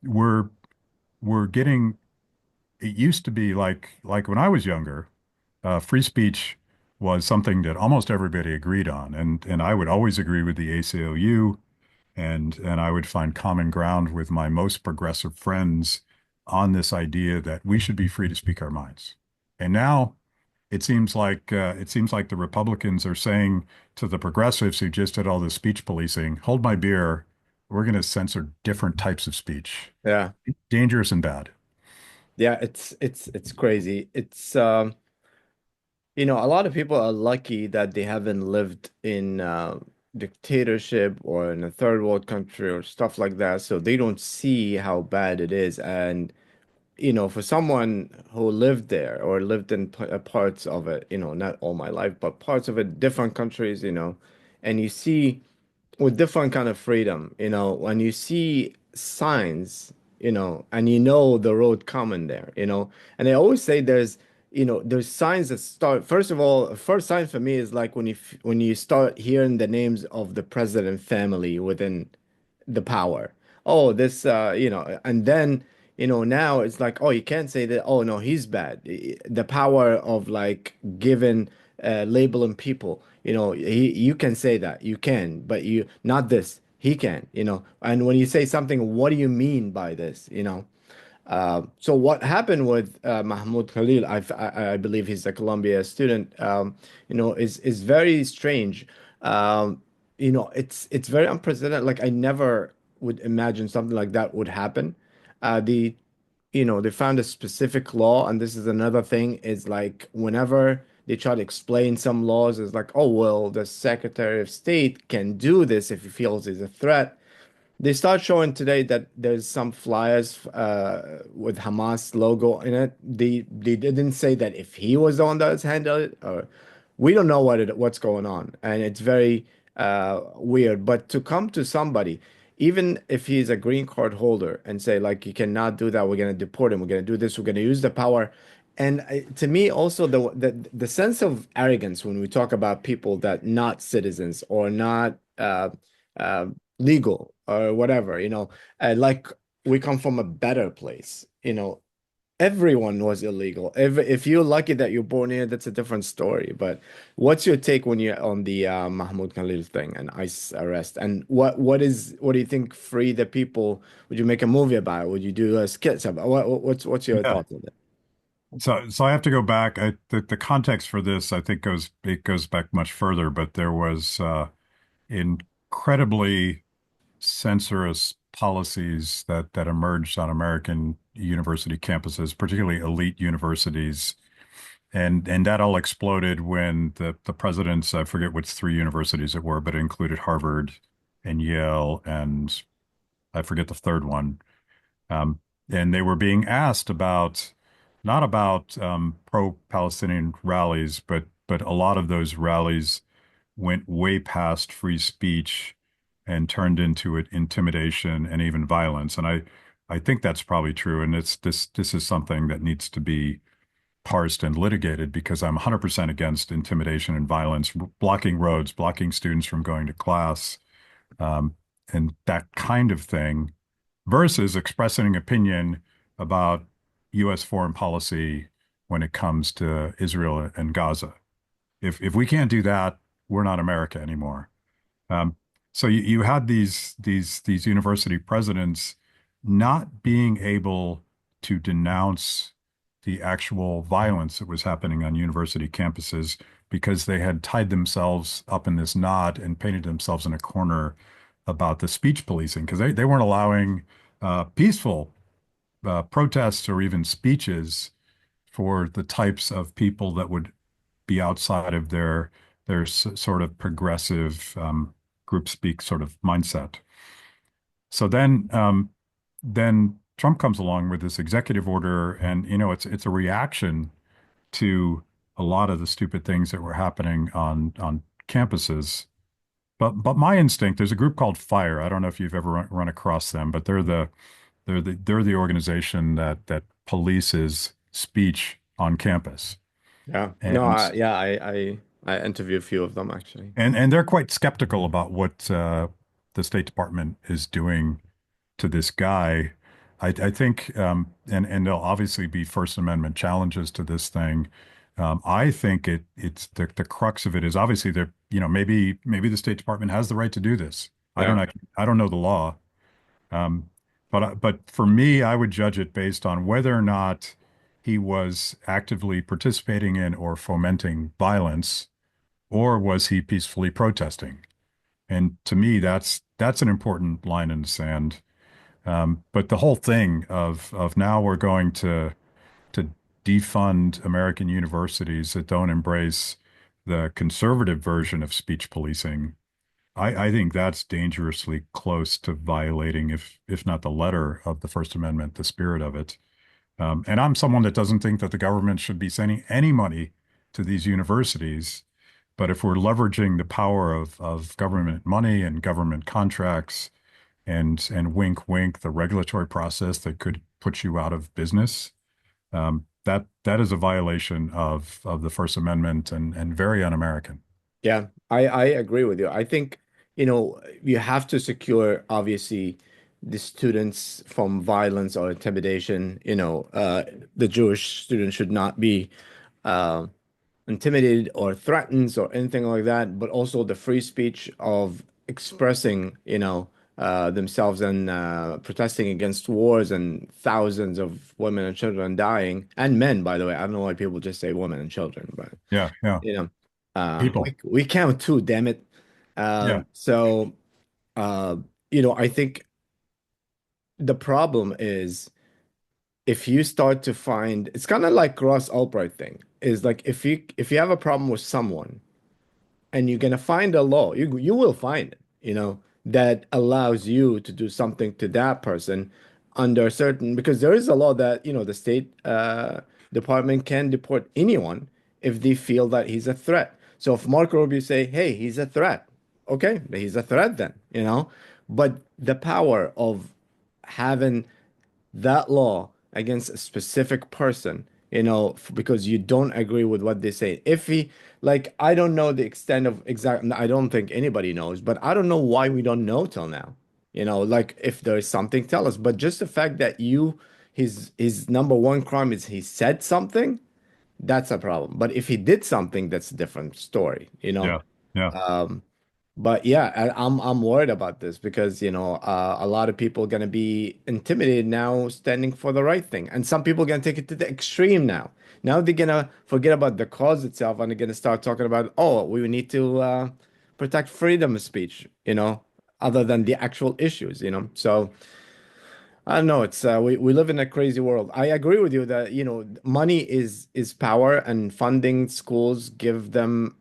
we're we're getting. It used to be like when I was younger, free speech was something that almost everybody agreed on, and I would always agree with the ACLU, and I would find common ground with my most progressive friends on this idea that we should be free to speak our minds. And now it seems like the Republicans are saying to the progressives who just did all this speech policing, "Hold my beer. We're going to censor different types of speech, Yeah. dangerous and bad." Yeah, it's crazy. It's a lot of people are lucky that they haven't lived in dictatorship or in a third world country or stuff like that, so they don't see how bad it is. And for someone who lived there or lived in parts of it, not all my life, but parts of it, different countries, and you see with different kind of freedom, when you see signs, and the road coming there, and they always say there's signs that start, first of all, first sign for me is like when you start hearing the names of the president family within the power. Oh, this, and then, now it's like, oh, you can't say that. Oh, no, he's bad. The power of like giving, labeling people, you can say that. You can, but not this. He can, and when you say something, what do you mean by this, so what happened with Mahmoud Khalil, I believe he's a Columbia student, is very strange. It's very unprecedented. Like I never would imagine something like that would happen. They found a specific law, and this is another thing, is like whenever they try to explain some laws, it's like, oh, well, the Secretary of State can do this if he feels it's a threat. They start showing today that there's some flyers with Hamas logo in it. They didn't say that if he was the one that's handled it, or we don't know what's going on, and it's very weird. But to come to somebody, even if he's a green card holder, and say like you cannot do that, we're gonna deport him, we're gonna do this, we're gonna use the power. And to me, also the sense of arrogance when we talk about people that not citizens or not uh, legal or whatever, like we come from a better place, everyone was illegal. If you're lucky that you're born here, that's a different story. But what's your take when you're on the Mahmoud Khalil thing and ICE arrest? And what do you think free the people? Would you make a movie about it? Would you do a sketch about it? What's your Yeah. thoughts on that? So I have to go back. The context for this, I think, goes back much further, but there was incredibly censorious policies that emerged on American university campuses, particularly elite universities. And that all exploded when the presidents, I forget which three universities it were, but it included Harvard and Yale, and I forget the third one. Um, and they were being asked about not about pro-Palestinian rallies, but a lot of those rallies went way past free speech and turned into it intimidation and even violence. And I think that's probably true. And this is something that needs to be parsed and litigated because I'm 100% against intimidation and violence, blocking roads, blocking students from going to class, um, and that kind of thing versus expressing an opinion about U.S. foreign policy when it comes to Israel and Gaza. If we can't do that, we're not America anymore. Um, so you had these university presidents not being able to denounce the actual violence that was happening on university campuses because they had tied themselves up in this knot and painted themselves in a corner about the speech policing because they weren't allowing peaceful protests or even speeches for the types of people that would be outside of their sort of progressive group speak sort of mindset. So then Trump comes along with this executive order, and it's a reaction to a lot of the stupid things that were happening on campuses. But my instinct, there's a group called FIRE. I don't know if you've ever run across them, but they're the organization that polices speech on campus. Yeah. No, And I interviewed a few of them actually. and they're quite skeptical about what the State Department is doing to this guy. I think, and there'll obviously be First Amendment challenges to this thing. I think it's the crux of it is obviously that maybe the State Department has the right to do this. Yeah. I don't know the law, um, but for me, I would judge it based on whether or not he was actively participating in or fomenting violence, or was he peacefully protesting? And to me, that's an important line in the sand. But the whole thing of now we're going to defund American universities that don't embrace the conservative version of speech policing, I think that's dangerously close to violating, if not the letter of the First Amendment, the spirit of it. And I'm someone that doesn't think that the government should be sending any money to these universities. But if we're leveraging the power of government money and government contracts and wink, wink, the regulatory process that could put you out of business, that is a violation of the First Amendment and very un-American. Yeah, I agree with you. I think, you have to secure obviously the students from violence or intimidation. The Jewish students should not be uh, intimidated or threatened or anything like that, but also the free speech of expressing, themselves and protesting against wars and thousands of women and children dying, and men, by the way. I don't know why people just say women and children, but Yeah, yeah. you know, People. we count too, damn it. Yeah, So, uh, I think the problem is if you start to find, it's kind of like Ross Ulbricht thing, is like if you have a problem with someone and you're gonna find a law, you will find it, that allows you to do something to that person under certain, because there is a law that, the State Department can deport anyone if they feel that he's a threat. So if Marco Rubio say, hey, he's a threat, okay, he's a threat then, But the power of having that law against a specific person, because you don't agree with what they say. If he, like, I don't know the extent of exact, I don't think anybody knows, but I don't know why we don't know till now. Like if there is something, tell us. But just the fact that his number one crime is he said something, that's a problem. But if he did something, that's a different story, yeah, yeah, Um, but yeah, I'm worried about this because a lot of people are gonna be intimidated now, standing for the right thing, and some people are gonna take it to the extreme now. Now they're gonna forget about the cause itself and they're gonna start talking about, oh, we need to protect freedom of speech, other than the actual issues, So. I don't know. It's we live in a crazy world. I agree with you that money is power, and funding schools give them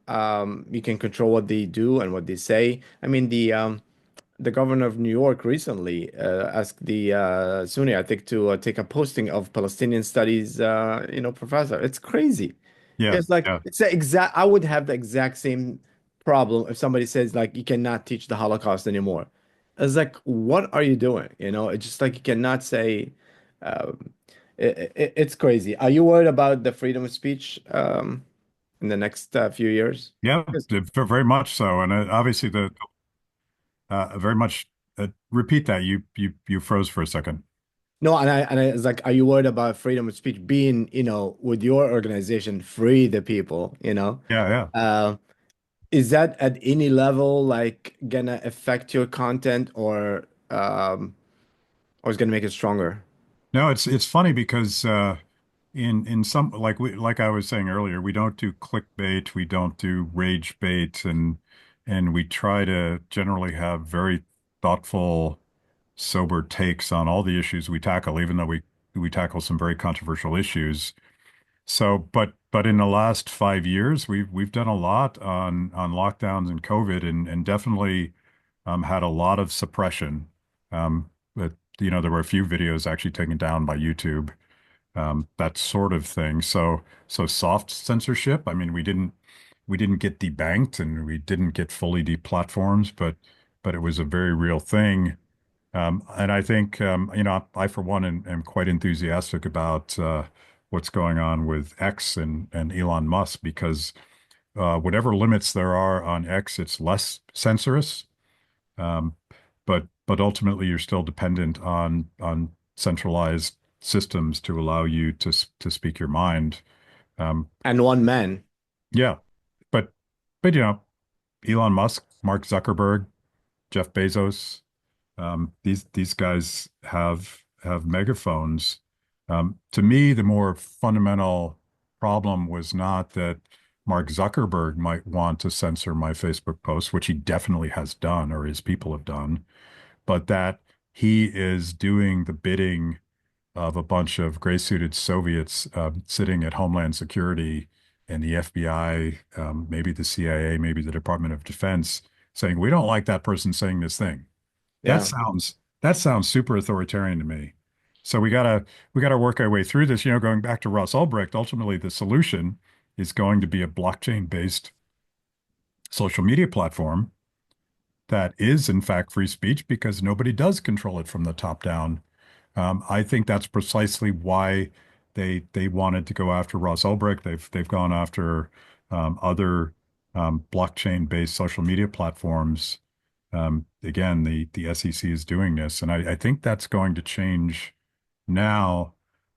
you can control what they do and what they say. I mean the governor of New York recently asked the Sunni, I think, to take a posting of Palestinian studies professor. It's crazy. yeah, It's like yeah, it's the exact. I would have the exact same problem if somebody says like you cannot teach the Holocaust anymore. It's like, what are you doing? It's just like you cannot say. Um, it's crazy. Are you worried about the freedom of speech in the next few years? yeah. Because Very much so. And obviously the very much repeat that. You froze for a second. no, and I it's like, are you worried about freedom of speech being, with your organization, free the people, Yeah, yeah. Uh, Is that at any level like gonna affect your content or is gonna make it stronger? No, it's funny because in some like I was saying earlier, we don't do clickbait, we don't do rage bait, and we try to generally have very thoughtful, sober takes on all the issues we tackle, even though we tackle some very controversial issues. So, but in the last 5 years, we've done a lot on lockdowns and COVID, and definitely had a lot of suppression. But there were a few videos actually taken down by YouTube, that sort of thing. So soft censorship. I mean, we didn't get debanked and we didn't get fully deplatformed, but it was a very real thing. And I think, I for one am quite enthusiastic about what's going on with X and Elon Musk because whatever limits there are on X, it's less censorious. Um, but ultimately, you're still dependent on centralized systems to allow you to speak your mind. Um, And one man. yeah, but but Elon Musk, Mark Zuckerberg, Jeff Bezos. These guys have megaphones. To me, the more fundamental problem was not that Mark Zuckerberg might want to censor my Facebook posts, which he definitely has done, or his people have done, but that he is doing the bidding of a bunch of gray-suited Soviets sitting at Homeland Security and the FBI, maybe the CIA, maybe the Department of Defense, saying, "We don't like that person saying this thing." That Yeah. sounds that sounds super authoritarian to me. So we gotta work our way through this. Going back to Ross Ulbricht, ultimately the solution is going to be a blockchain-based social media platform that is in fact free speech because nobody does control it from the top down. I think that's precisely why they wanted to go after Ross Ulbricht. They've gone after other blockchain-based social media platforms. Again, the SEC is doing this, and I think that's going to change now.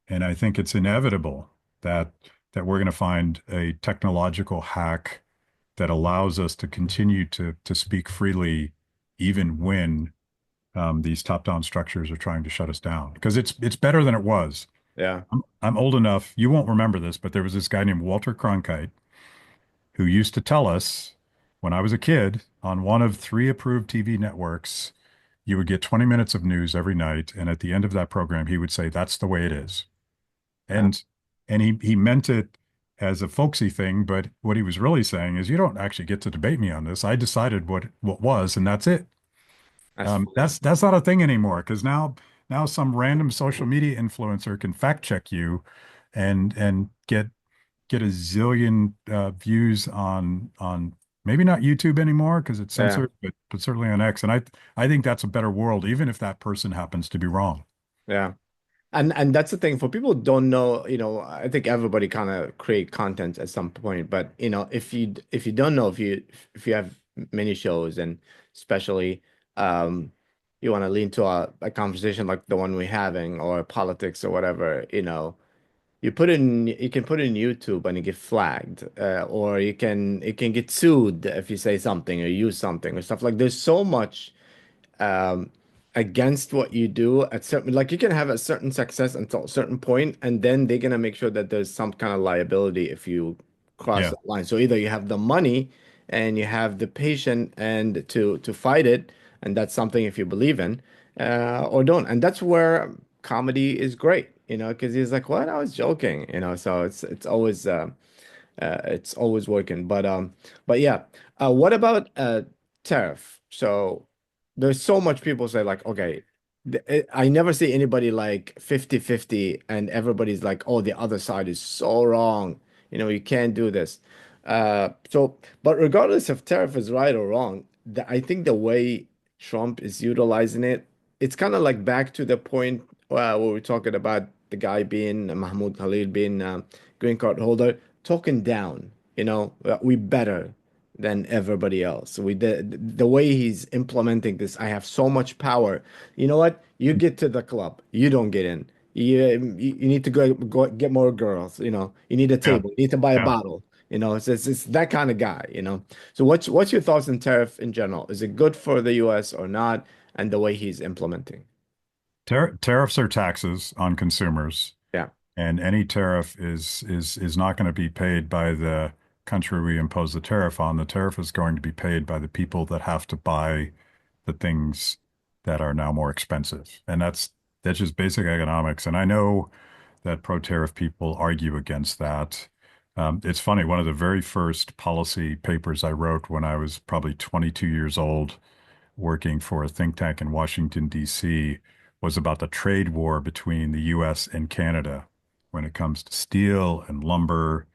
And I think it's inevitable that we're going to find a technological hack that allows us to continue to speak freely, even when these top-down structures are trying to shut us down. Because it's better than it was. Yeah. I'm old enough, you won't remember this, but there was this guy named Walter Cronkite who used to tell us when I was a kid on one of three approved TV networks, you would get 20 minutes of news every night. And at the end of that program, he would say, "That's the way it is." Yeah. And he meant it as a folksy thing, but what he was really saying is, you don't actually get to debate me on this. I decided what was, and that's it. That's That's not a thing anymore because now some random social media influencer can fact check you and get a zillion views on maybe not YouTube anymore because it's yeah. censored, but certainly on X. And I think that's a better world, even if that person happens to be wrong. Yeah. And that's the thing for people who don't know, I think everybody kind of create content at some point, but if you don't know if you have many shows and especially um you want to lean to a conversation like the one we're having or politics or whatever, you can put it in YouTube and you get flagged, or it can get sued if you say something or use something or stuff like there's so much um, against what you do at certain like you can have a certain success until a certain point and then they're gonna make sure that there's some kind of liability if you cross Yeah. that line. So either you have the money and you have the patience and to fight it, and that's something if you believe in, or don't. And that's where comedy is great, because he's like, "What? I was joking," So it's always working. But yeah. What about tariff? So there's so much people say like, okay, I never see anybody like 50-50 and everybody's like, oh, the other side is so wrong. You can't do this. But regardless if tariff is right or wrong, I think the way Trump is utilizing it, it's kind of like back to the point where we're talking about the guy being Mahmoud Khalil being green card holder talking down, we better than everybody else. The way he's implementing this, I have so much power. You know what? You get to the club, you don't get in. You need to go get more girls, you need a Yeah. table, you need to buy a Yeah. bottle. It's that kind of guy, you know. So what's your thoughts on tariff in general? Is it good for the US or not? And the way he's implementing. Tariffs are taxes on consumers, Yeah. and any tariff is not going to be paid by the country we impose the tariff on. The tariff is going to be paid by the people that have to buy the things that are now more expensive. And that's just basic economics. And I know that pro-tariff people argue against that. It's funny, one of the very first policy papers I wrote when I was probably 22 years old, working for a think tank in Washington, D.C., was about the trade war between the U.S. and Canada when it comes to steel and lumber.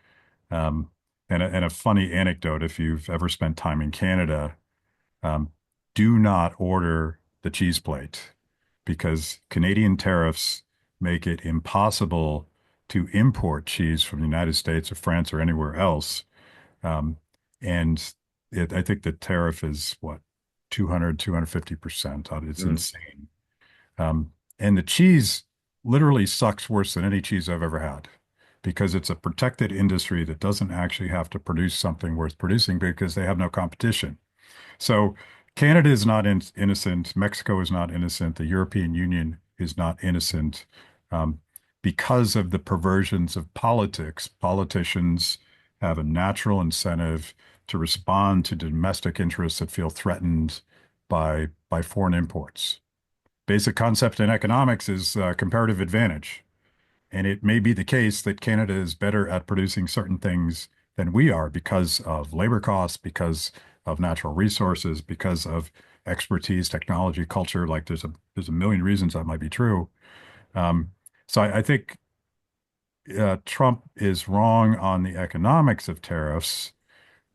Um, and a funny anecdote, if you've ever spent time in Canada, um, do not order the cheese plate because Canadian tariffs make it impossible to import cheese from the United States or France or anywhere else. Um, and I think the tariff is what, 250%. It's Mm. insane. And the cheese literally sucks worse than any cheese I've ever had because it's a protected industry that doesn't actually have to produce something worth producing because they have no competition. So Canada is not innocent. Mexico is not innocent. The European Union is not innocent because of the perversions of politics. Politicians have a natural incentive to respond to domestic interests that feel threatened by foreign imports. Basic concept in economics is comparative advantage. And it may be the case that Canada is better at producing certain things than we are because of labor costs, because of natural resources, because of expertise, technology, culture. Like there's a million reasons that might be true. Um, so I think Trump is wrong on the economics of tariffs,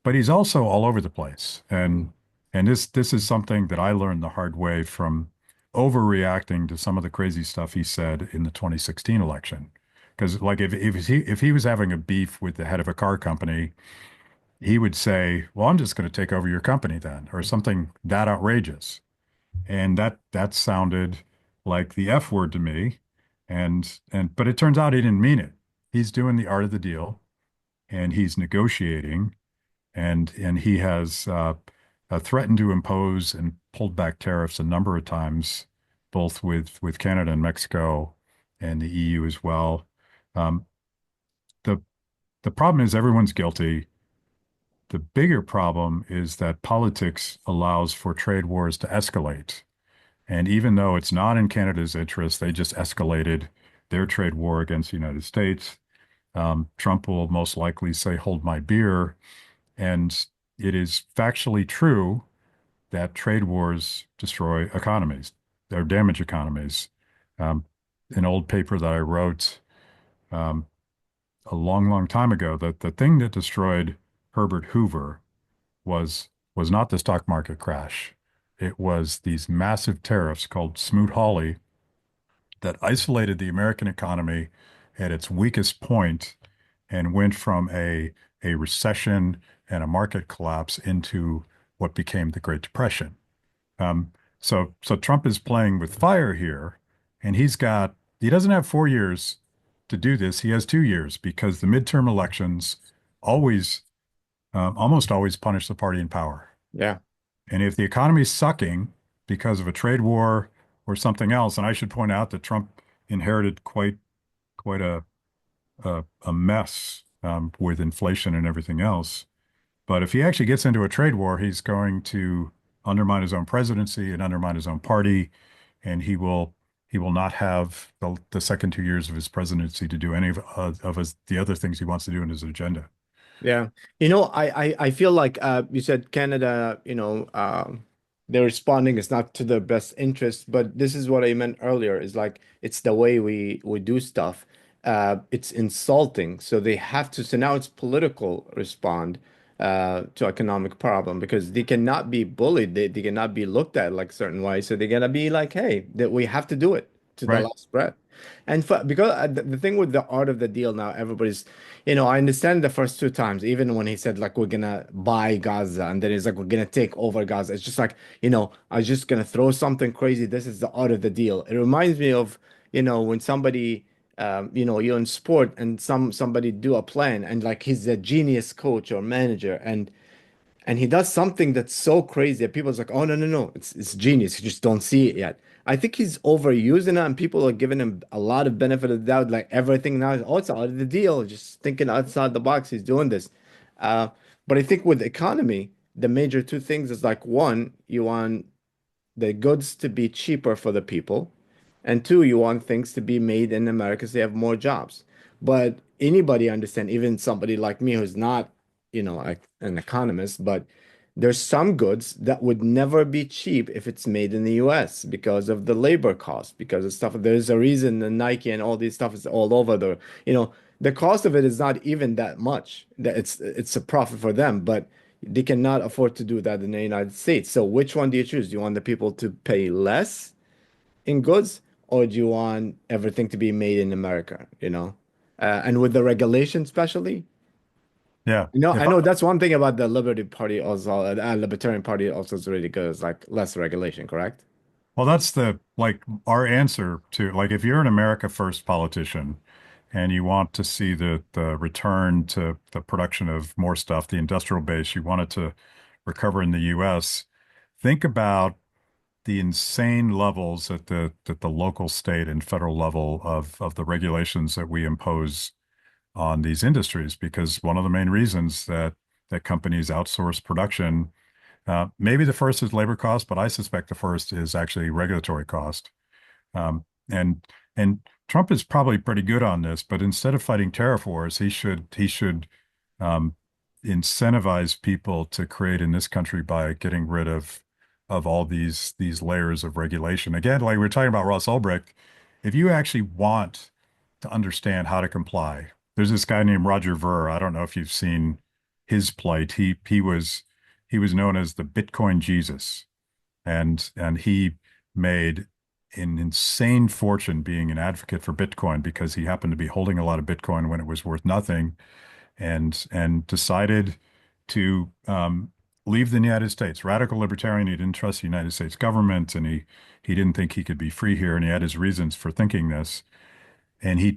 but he's also all over the place. And this is something that I learned the hard way from overreacting to some of the crazy stuff he said in the 2016 election. Because like if he was having a beef with the head of a car company, he would say, "Well, I'm just going to take over your company then," or something that outrageous. And that sounded like the F word to me. And but it turns out he didn't mean it. He's doing the art of the deal and he's negotiating and he has threatened to impose and pulled back tariffs a number of times, both with Canada and Mexico and the EU as well. Um, the the problem is everyone's guilty. The bigger problem is that politics allows for trade wars to escalate. And even though it's not in Canada's interest, they just escalated their trade war against the United States. Trump will most likely say, hold my beer. And it is factually true that trade wars destroy economies, or damage economies. Um, an old paper that I wrote um, a long, long time ago, that the thing that destroyed Herbert Hoover was was not the stock market crash. It was these massive tariffs called Smoot-Hawley that isolated the American economy at its weakest point and went from a recession and a market collapse into what became the Great Depression. Um, so Trump is playing with fire here, and he doesn't have 4 years to do this. He has 2 years because the midterm elections always, almost always punish the party in power. Yeah. And if the economy is sucking because of a trade war or something else, and I should point out that Trump inherited quite a mess with inflation and everything else. But if he actually gets into a trade war, he's going to undermine his own presidency and undermine his own party, and he will not have the second 2 years of his presidency to do any of the other things he wants to do in his agenda. Yeah. I feel like you said Canada, they're responding is not to their best interest, but this is what I meant earlier, is like it's the way we do stuff. It's insulting. So they have to, so now it's political respond to economic problem because they cannot be bullied. They cannot be looked at like certain ways. So they gotta be like, hey, that we have to do it to the Right. last breath. And because the thing with the art of the deal now, everybody's I understand the first two times, even when he said like we're gonna buy Gaza, and then he's like we're gonna take over Gaza. It's just like, I was just gonna throw something crazy. This is the art of the deal. It reminds me of, when somebody you're in sport and somebody do a plan and like he's a genius coach or manager and he does something that's so crazy that people's like, oh no, no, no, it's genius. You just don't see it yet. I think he's overusing it and people are giving him a lot of benefit of the doubt, like everything now is, oh, it's out of the deal. Just thinking outside the box, he's doing this. Uh, but I think with the economy, the major two things is like one, you want the goods to be cheaper for the people. And two, you want things to be made in America so you have more jobs. But anybody understand, even somebody like me who's not, like an economist, but there's some goods that would never be cheap if it's made in the US because of the labor cost, because of stuff. There's a reason the Nike and all these stuff is all over the cost of it is not even that much. That it's a profit for them, but they cannot afford to do that in the United States. So which one do you choose? Do you want the people to pay less in goods, or do you want everything to be made in America, And with the regulation, especially, Yeah. I know that's one thing about the Liberty Party also, Libertarian Party also is really good. It's like less regulation, correct? Well, that's the like our answer to like if you're an America First politician and you want to see the return to the production of more stuff, the industrial base, you want it to recover in the US, think about the insane levels at the local, state, and federal level of the regulations that we impose on these industries, because one of the main reasons that companies outsource production, maybe the first is labor cost, but I suspect the first is actually regulatory cost. And Trump is probably pretty good on this, but instead of fighting tariff wars, he should um, incentivize people to create in this country by getting rid of all these layers of regulation. Again, like we were talking about Ross Ulbricht, if you actually want to understand how to comply, there's this guy named Roger Ver. I don't know if you've seen his plight. He was known as the Bitcoin Jesus, and he made an insane fortune being an advocate for Bitcoin because he happened to be holding a lot of Bitcoin when it was worth nothing, and decided to leave the United States. Radical libertarian. He didn't trust the United States government, and he didn't think he could be free here, and he had his reasons for thinking this. And he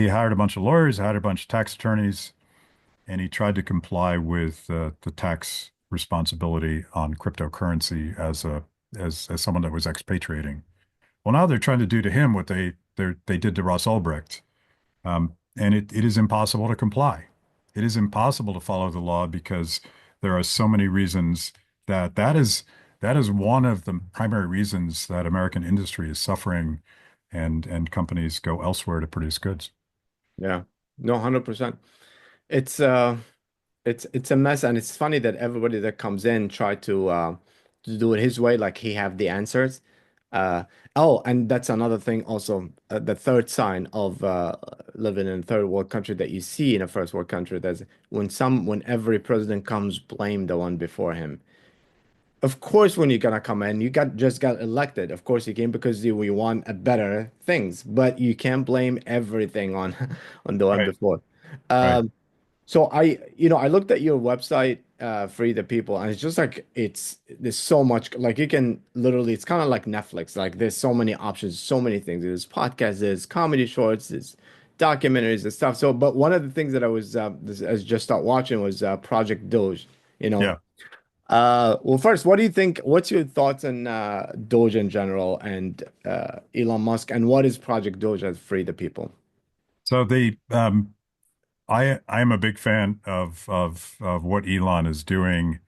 hired a bunch of lawyers, hired a bunch of tax attorneys, and he tried to comply with the tax responsibility on cryptocurrency as someone that was expatriating. Well, now they're trying to do to him what they did to Ross Ulbricht, and it is impossible to comply. It is impossible to follow the law because there are so many reasons that is one of the primary reasons that American industry is suffering, and companies go elsewhere to produce goods. Yeah. No, 100%. It's uh it's a mess, and it's funny that everybody that comes in try to do it his way, like he have the answers. Uh oh, and that's another thing also, the third sign of living in a third world country that you see in a first world country, that's when every president comes, blame the one before him. Of course, when you're gonna come in, you just got elected. Of course, you came because you want a better things, but you can't blame everything on on the one Right, before. right. Um, so I looked at your website, Free the People, and it's just like there's so much, like you can literally, it's kind of like Netflix. Like there's so many options, so many things. There's podcasts, there's comedy shorts, there's documentaries and stuff. So, but one of the things that I was just start watching was Project Doge. You know, Yeah. well, first, what do you think? What's your thoughts on Doge in general and Elon Musk, and what is Project Doge as Free the People? So I am a big fan of what Elon is doing,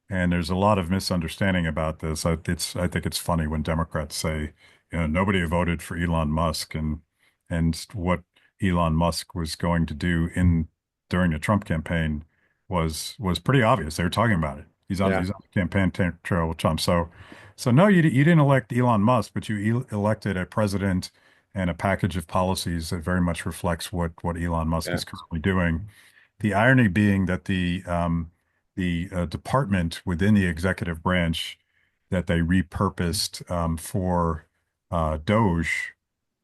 and there's a lot of misunderstanding about this. I think it's funny when Democrats say, nobody voted for Elon Musk, and what Elon Musk was going to do in during the Trump campaign was pretty obvious. They were talking about it. Yeah, He's on the campaign trail with Trump. So no, you didn't elect Elon Musk, but you elected a president and a package of policies that very much reflects what Elon Musk yeah, is currently doing. The irony being that the department within the executive branch that they repurposed for DOGE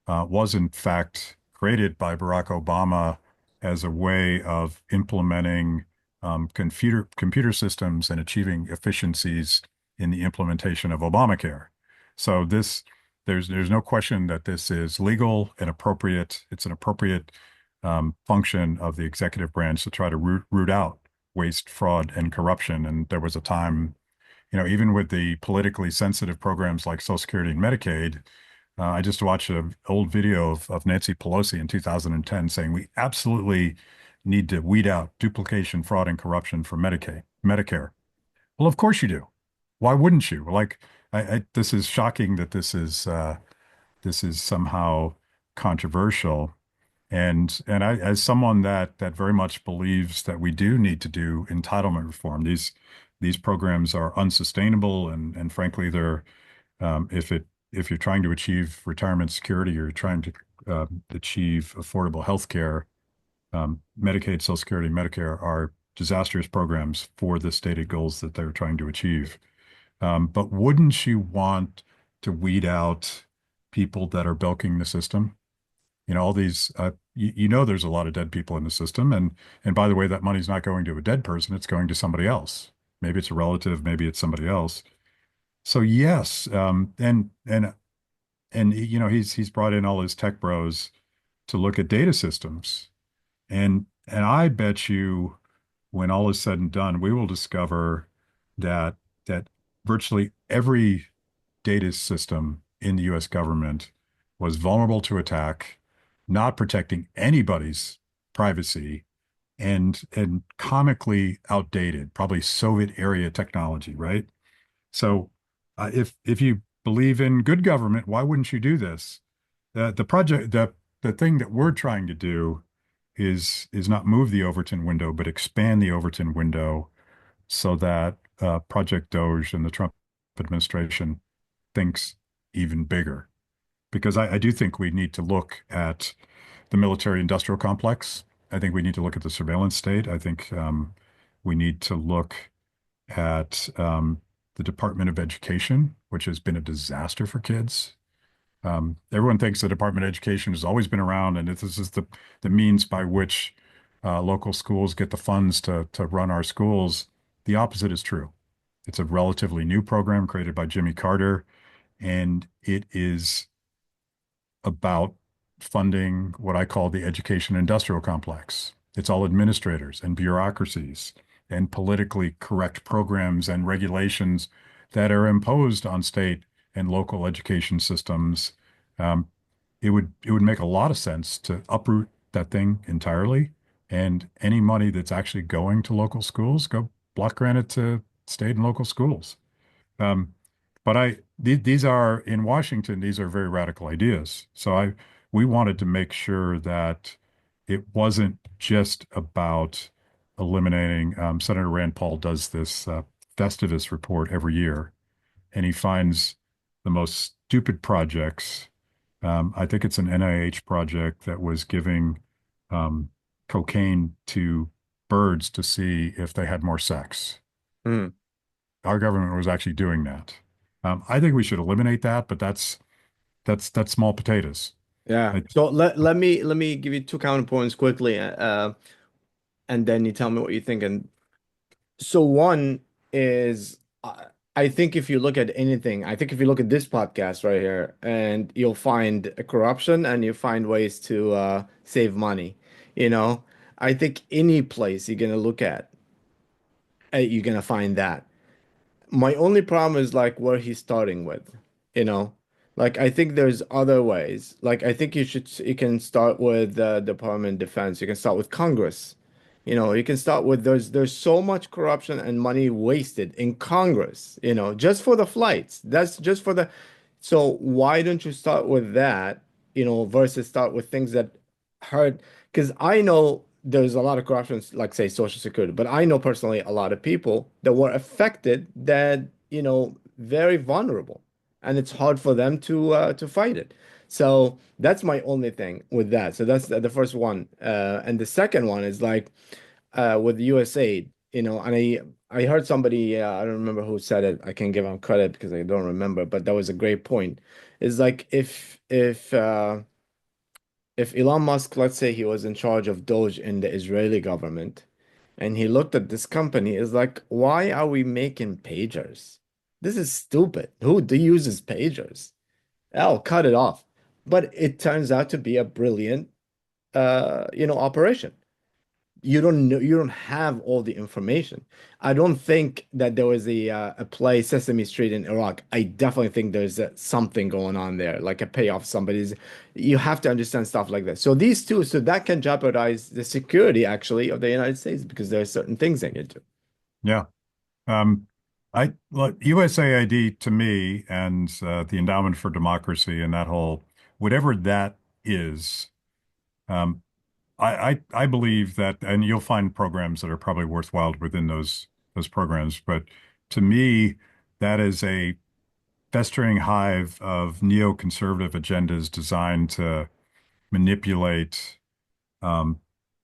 was in fact created by Barack Obama as a way of implementing computer systems and achieving efficiencies in the implementation of Obamacare. So There's no question that this is legal and appropriate. It's an appropriate function of the executive branch to try to root out waste, fraud, and corruption. And there was a time, even with the politically sensitive programs like Social Security and Medicaid, I just watched an old video of Nancy Pelosi in 2010 saying we absolutely need to weed out duplication, fraud, and corruption for Medicare. Well, of course you do. Why wouldn't you? Like, this is shocking that this is somehow controversial. And I, as someone that very much believes that we do need to do entitlement reform, these programs are unsustainable, and frankly, they're if you're trying to achieve retirement security, you're trying to achieve affordable health care, Medicaid, Social Security, Medicare are disastrous programs for the stated goals that they're trying to achieve. But wouldn't you want to weed out people that are bilking the system? All these, there's a lot of dead people in the system. And by the way, that money's not going to a dead person. It's going to somebody else. Maybe it's a relative, maybe it's somebody else. So yes, and he's brought in all his tech bros to look at data systems. And I bet you when all is said and done, we will discover that virtually every data system in the US government was vulnerable to attack, not protecting anybody's privacy, and comically outdated, probably Soviet area technology, right? So if you believe in good government, why wouldn't you do this? The thing that we're trying to do is not move the Overton window, but expand the Overton window so that Project DOGE and the Trump administration thinks even bigger. Because I do think we need to look at the military industrial complex. I think we need to look at the surveillance state. I think we need to look at the Department of Education, which has been a disaster for kids. Everyone thinks the Department of Education has always been around, and this is the means by which local schools get the funds to run our schools. The opposite is true. It's a relatively new program created by Jimmy Carter, and it is about funding what I call the education industrial complex. It's all administrators and bureaucracies and politically correct programs and regulations that are imposed on state and local education systems. Um, it would make a lot of sense to uproot that thing entirely, and any money that's actually going to local schools, go block grant it to state and local schools. Um, but these are in Washington, these are very radical ideas. So we wanted to make sure that it wasn't just about eliminating. Senator Rand Paul does this Festivus report every year, and he finds the most stupid projects. I think it's an NIH project that was giving cocaine to birds to see if they had more sex. Mm. Our government was actually doing that. I think we should eliminate that, but that's small potatoes. Yeah. I, So let me give you two counterpoints quickly, and then you tell me what you think. And so one is, I think if you look at anything, I think if you look at this podcast right here, and you'll find corruption and you find ways to save money. You know, I think any place you're gonna look at, you're gonna find that. My only problem is like where he's starting with, you know? Like I think there's other ways. Like I think you can start with the Department of Defense. You can start with Congress. You can start with there's so much corruption and money wasted in Congress, just for the flights. That's just for the so why don't you start with that, versus start with things that hurt? Because I know there's a lot of corruption, like say Social Security, but I know personally a lot of people that were affected that, very vulnerable, and it's hard for them to fight it. So that's my only thing with that. So that's the first one. And the second one is like with USAID, and I heard somebody, I don't remember who said it. I can't give him credit because I don't remember, but that was a great point. Is like if Elon Musk, let's say he was in charge of DOGE in the Israeli government, and he looked at this company, is like, why are we making pagers? This is stupid. Who uses pagers? I'll cut it off. But it turns out to be a brilliant, operation. You don't know, you don't have all the information. I don't think that there was a play Sesame Street in Iraq. I definitely think there's something going on there, like a payoff. Somebody's. You have to understand stuff like that. So these two, so that can jeopardize the security actually of the United States because there are certain things they can do. Yeah. Um, look, USAID to me and the Endowment for Democracy and that whole, whatever that is, um, I believe that, and you'll find programs that are probably worthwhile within those programs, but to me, that is a festering hive of neoconservative agendas designed to manipulate um,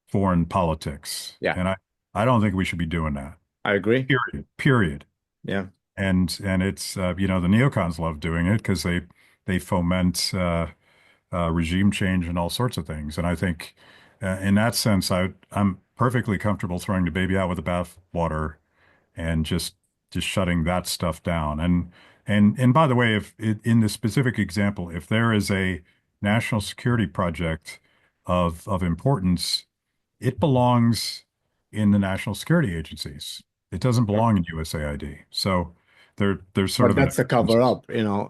foreign politics. Yeah, And I don't think we should be doing that. I agree. Period. Period. Yeah. And it's the neocons love doing it because they foment regime change and all sorts of things. And I think in that sense, I'm perfectly comfortable throwing the baby out with the bathwater and just shutting that stuff down. And by the way, if in the specific example, if there is a national security project of importance, it belongs in the national security agencies. It doesn't belong in USAID. So there's sort But of an that's a cover up,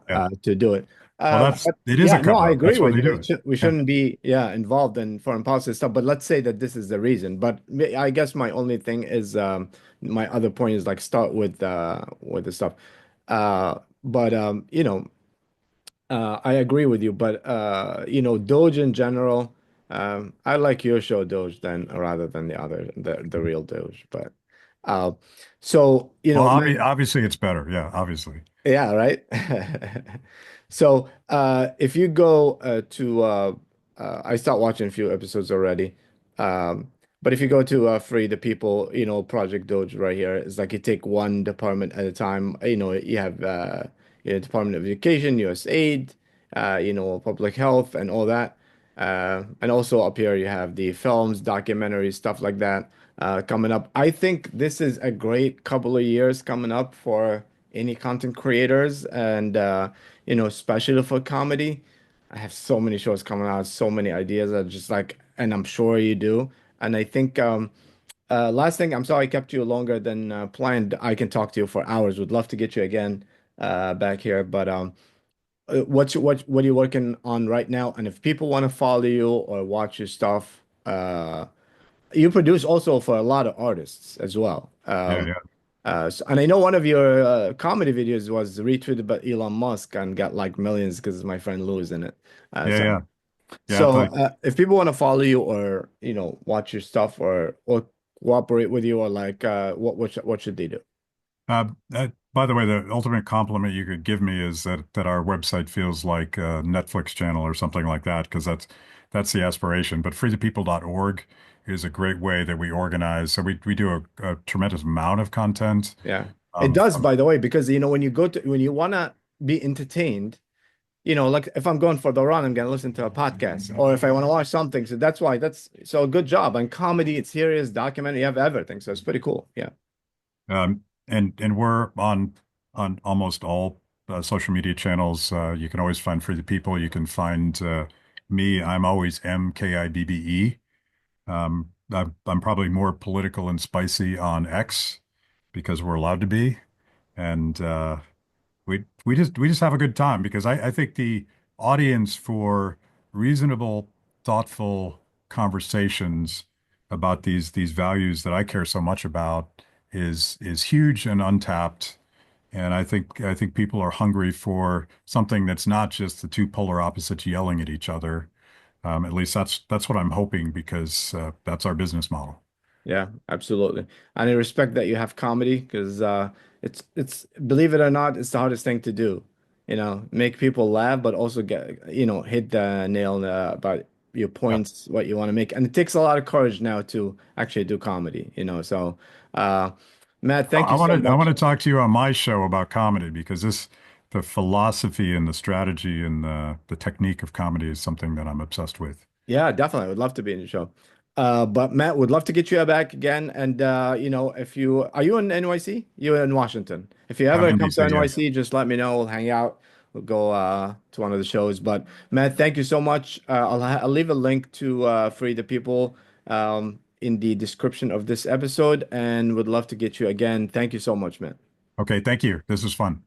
yeah. to do it. Well, But it is a yeah, no, cover I up. agree That's why with they you. do it. We Yeah. shouldn't be, yeah, involved in foreign policy stuff. But let's say that this is the reason. But I guess my only thing is, my other point is like start with the stuff. But I agree with you. But Doge in general, I like your show Doge then rather than the real Doge. But uh, so Well, Matt, obviously it's better. Yeah, obviously. yeah, right. So, if you go I start watching a few episodes already. But if you go to Free the People, Project Doge right here, it's like you take one department at a time. You have Department of Education, USAID, public health, and all that. And also up here you have the films, documentaries, stuff like that coming up. I think this is a great couple of years coming up for any content creators and especially for comedy. I have so many shows coming out, so many ideas. I just like, and I'm sure you do. And I think last thing, I'm sorry I kept you longer than planned. I can talk to you for hours. Would love to get you again back here. But what are you working on right now? And if people want to follow you or watch your stuff, you produce also for a lot of artists as well. Yeah, yeah, And I know one of your comedy videos was retweeted by Elon Musk and got like millions because my friend Lou is in it. Uh, yeah, so, yeah, yeah. so if people want to follow you or watch your stuff or cooperate with you or like what should they do? By the way, the ultimate compliment you could give me is that our website feels like a Netflix channel or something like that, because that's the aspiration. But freethepeople.org is a great way that we organize. So we do a tremendous amount of content. Yeah, it does, by the way, because when you wanna be entertained, like if I'm going for the run, I'm gonna listen to a podcast, or if I want to watch something. So that's why that's so good job. And comedy, it's serious, documentary, you have everything. So it's pretty cool. Yeah. And we're on almost all social media channels. You can always find Free the People. You can find me. I'm always MKIBBE. I'm probably more political and spicy on X because we're allowed to be, and we just have a good time because I think the audience for reasonable, thoughtful conversations about these values that I care so much about is huge and untapped. And I think people are hungry for something that's not just the two polar opposites yelling at each other. At least that's what I'm hoping because that's our business model. Yeah, absolutely. And I respect that you have comedy because it's believe it or not, it's the hardest thing to do. Make people laugh, but also hit the nail about your Yeah. points, what you want to make. And it takes a lot of courage now to actually do comedy. So uh Matt, thank you I so want to I want much. to talk to you on my show about comedy because the philosophy and the strategy and the technique of comedy is something that I'm obsessed with. Yeah, definitely. I would love to be in the show. But Matt, would love to get you back again. And if you are you in NYC? You're in Washington. If you I'm ever in come to DC, yeah. NYC, just let me know. We'll hang out. we'll go to one of the shows. But Matt, thank you so much. I'll leave a link to Free the People in the description of this episode, and would love to get you again. Thank you so much, man. Okay, thank you. This was fun.